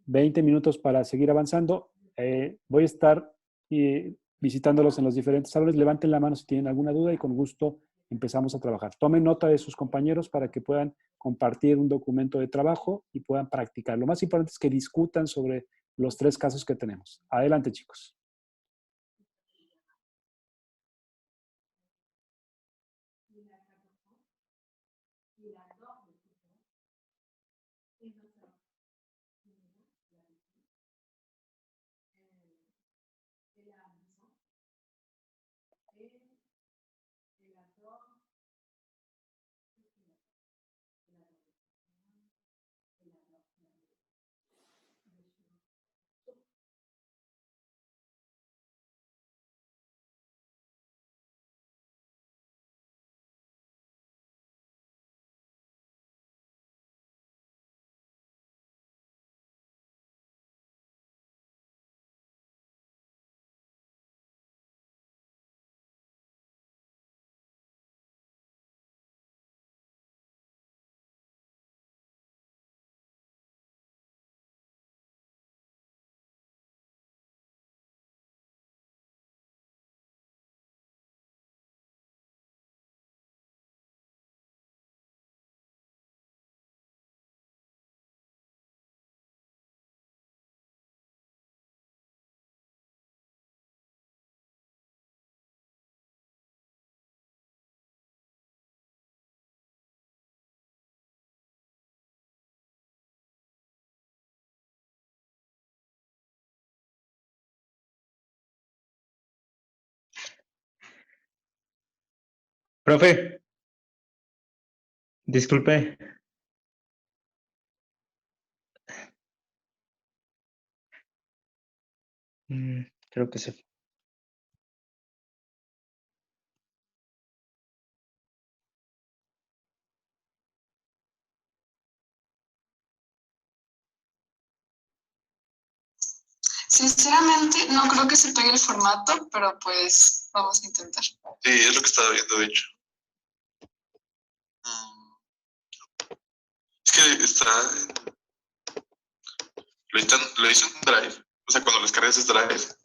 20 minutos para seguir avanzando. Voy a estar visitándolos en los diferentes salones. Levanten la mano si tienen alguna duda y con gusto empezamos a trabajar. Tomen nota de sus compañeros para que puedan compartir un documento de trabajo y puedan practicar. Lo más importante es que discutan sobre los 3 casos que tenemos. Adelante, chicos. Profe, disculpe. Creo que se... Sinceramente, no creo que se pegue el formato, pero pues vamos a intentar. Sí, es lo que estaba viendo, de hecho. Es que está lo hice en Drive. O sea, cuando lo descargas es Drive.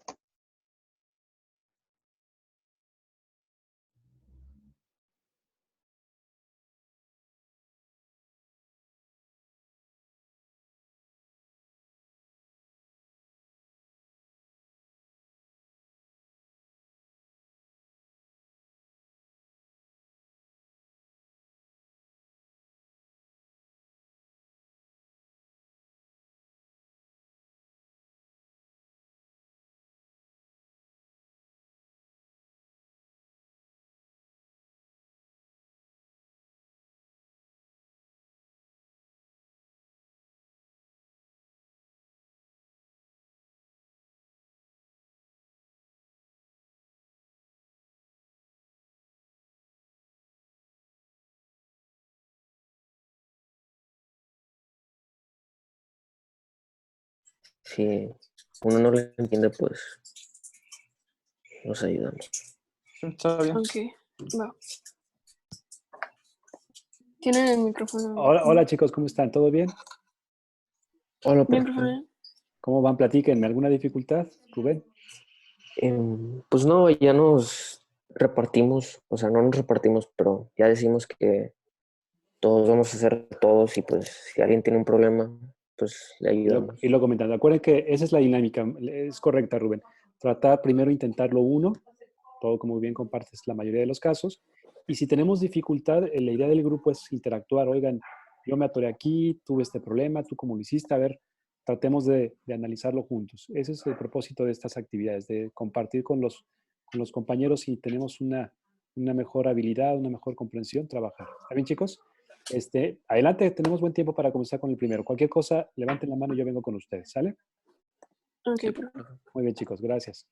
Si uno no lo entiende, pues nos ayudamos. Está bien. Ok, va. Tienen el micrófono. Hola chicos, ¿cómo están? ¿Todo bien? Hola, Bien, profe. profe. ¿Cómo van? Platíquenme. ¿Alguna dificultad, Rubén? Pues no, ya nos repartimos, o sea, no nos repartimos, pero ya decimos que todos vamos a hacer todos y pues si alguien tiene un problema, pues le ayudamos. Y lo comentando. Acuerden que esa es la dinámica. Es correcta, Rubén. Tratar primero intentarlo uno, todo como bien compartes la mayoría de los casos. Y si tenemos dificultad, la idea del grupo es interactuar. Oigan, yo me atoré aquí, tuve este problema, tú cómo lo hiciste, a ver, tratemos de analizarlo juntos. Ese es el propósito de estas actividades, de compartir con los compañeros si tenemos una mejor habilidad, una mejor comprensión, trabajar. ¿Está bien, chicos? Adelante, tenemos buen tiempo para comenzar con el primero. Cualquier cosa, levanten la mano y yo vengo con ustedes, ¿sale? Ok, profe. Muy bien, chicos, gracias.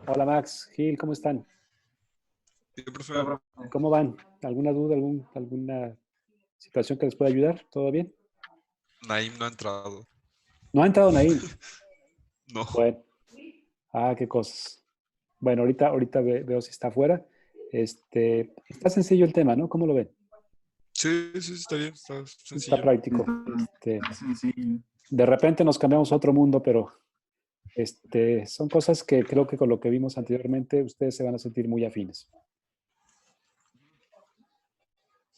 Hola Max, Gil, ¿cómo están? Sí, profe. ¿Cómo van? ¿Alguna duda, alguna situación que les pueda ayudar? ¿Todo bien? Naim no ha entrado. ¿No ha entrado Naim? No. Bueno. Qué cosas. Bueno, ahorita veo si está afuera. Está sencillo el tema, ¿no? ¿Cómo lo ven? Sí, está bien, está sencillo. Está práctico. Sencillo. De repente nos cambiamos a otro mundo, pero son cosas que creo que con lo que vimos anteriormente ustedes se van a sentir muy afines.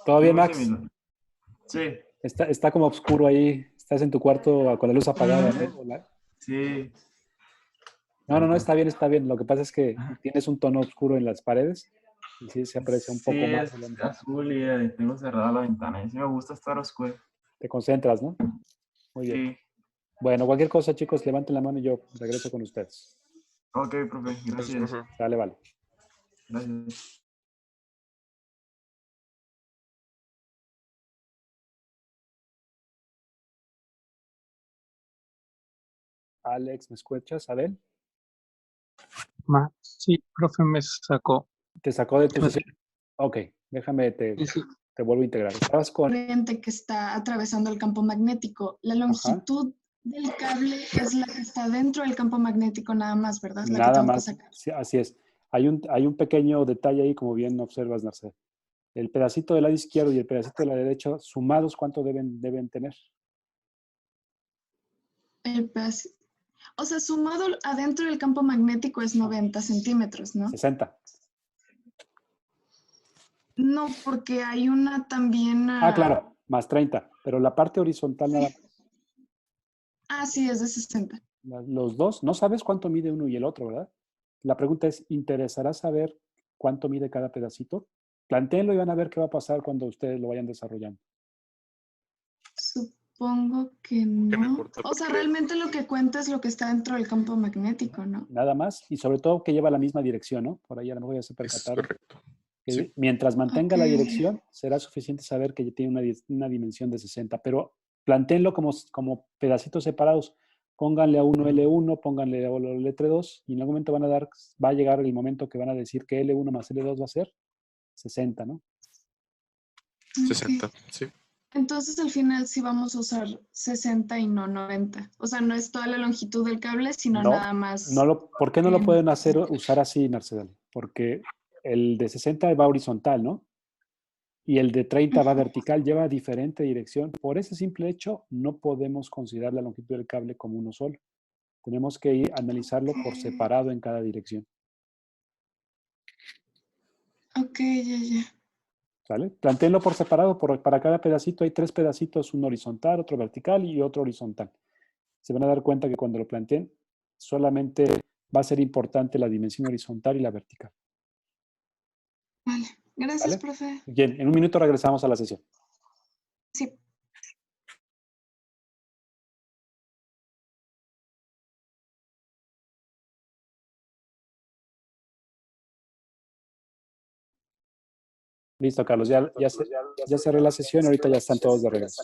¿Todo bien, Max? Sí. Está como oscuro ahí. Estás en tu cuarto con la luz apagada, ¿no? Sí. No, está bien. Lo que pasa es que tienes un tono oscuro en las paredes y sí se aprecia un poco más. Es azul y tengo cerrada la ventana. Y sí me gusta estar oscuro. Te concentras, ¿no? Muy bien. Sí. Bueno, cualquier cosa, chicos, levanten la mano y yo regreso con ustedes. Ok, profe. Gracias. Dale, vale. Gracias. Alex, ¿me escuchas? ¿Abel? Sí, profe, me sacó. ¿Te sacó de tu sesión? Ok, déjame, te vuelvo a integrar. Estabas con... Corriente que está atravesando el campo magnético. La longitud del cable es la que está dentro del campo magnético nada más, ¿verdad? La Nada que tengo más, que sacar. sí, así es. Hay un pequeño detalle ahí, como bien observas, Narcés. El pedacito del lado izquierdo y el pedacito de la derecha, sumados, ¿cuánto deben tener? El pedacito. O sea, sumado adentro del campo magnético es 90 centímetros, ¿no? 60. No, porque hay una también... Claro, más 30, pero la parte horizontal nada más. Ah, sí, es de 60. Los dos, no sabes cuánto mide uno y el otro, ¿verdad? La pregunta es, ¿interesará saber cuánto mide cada pedacito? Plantéenlo y van a ver qué va a pasar cuando ustedes lo vayan desarrollando. Supongo que no. O sea, realmente lo que cuenta es lo que está dentro del campo magnético, ¿no? Nada más, y sobre todo que lleva la misma dirección, ¿no? Por ahí a lo mejor ya se percataron. Correcto. Que Sí. mientras mantenga la Ok. dirección, será suficiente saber que tiene una dimensión de 60, pero plantéenlo como pedacitos separados. Pónganle a uno L1, pónganle a la letra 2, y en algún momento va a llegar el momento que van a decir que L1 más L2 va a ser 60, ¿no? 60, sí. Entonces al final sí vamos a usar 60 y no 90. O sea, no es toda la longitud del cable, sino No, nada más. ¿por qué no lo pueden usar así, Narcedal? Porque el de 60 va horizontal, ¿no? Y el de 30 va vertical, lleva diferente dirección. Por ese simple hecho, no podemos considerar la longitud del cable como uno solo. Tenemos que analizarlo por separado en cada dirección. Ok, ya. ¿Sale? Plantéenlo por separado. Para cada pedacito hay 3 pedacitos, uno horizontal, otro vertical y otro horizontal. Se van a dar cuenta que cuando lo planteen, solamente va a ser importante la dimensión horizontal y la vertical. Vale. Gracias, ¿Vale? profe. Bien, en un minuto regresamos a la sesión. Sí. Listo, Carlos. Ya cerré la sesión. Ahorita ya están todos de regreso.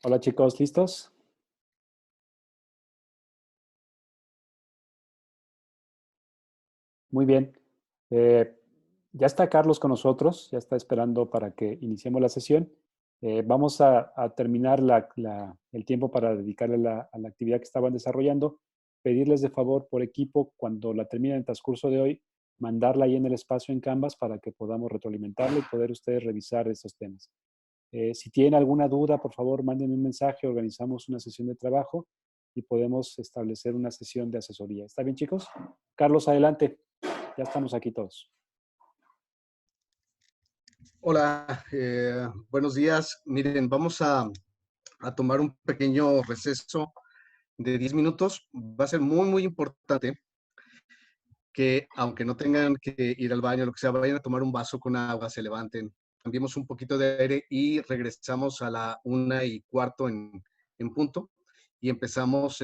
Hola, chicos. ¿Listos? Muy bien. Ya está Carlos con nosotros, ya está esperando para que iniciemos la sesión. Vamos a terminar el tiempo para dedicarle a la actividad que estaban desarrollando. Pedirles de favor por equipo, cuando la terminen en el transcurso de hoy, mandarla ahí en el espacio en Canvas para que podamos retroalimentarla y poder ustedes revisar estos temas. Si tienen alguna duda, por favor, mándenme un mensaje, organizamos una sesión de trabajo y podemos establecer una sesión de asesoría. ¿Está bien, chicos? Carlos, adelante. Ya estamos aquí todos. Hola, buenos días. Miren, vamos a tomar un pequeño receso de 10 minutos. Va a ser muy importante que, aunque no tengan que ir al baño, lo que sea, vayan a tomar un vaso con agua, se levanten, cambiemos un poquito de aire y regresamos a la 1:15 en punto y empezamos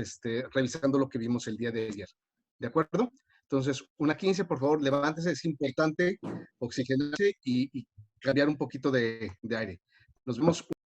revisando lo que vimos el día de ayer. ¿De acuerdo? Entonces, 1:15, por favor, levántese, es importante oxigenarse y cambiar un poquito de aire. Nos vemos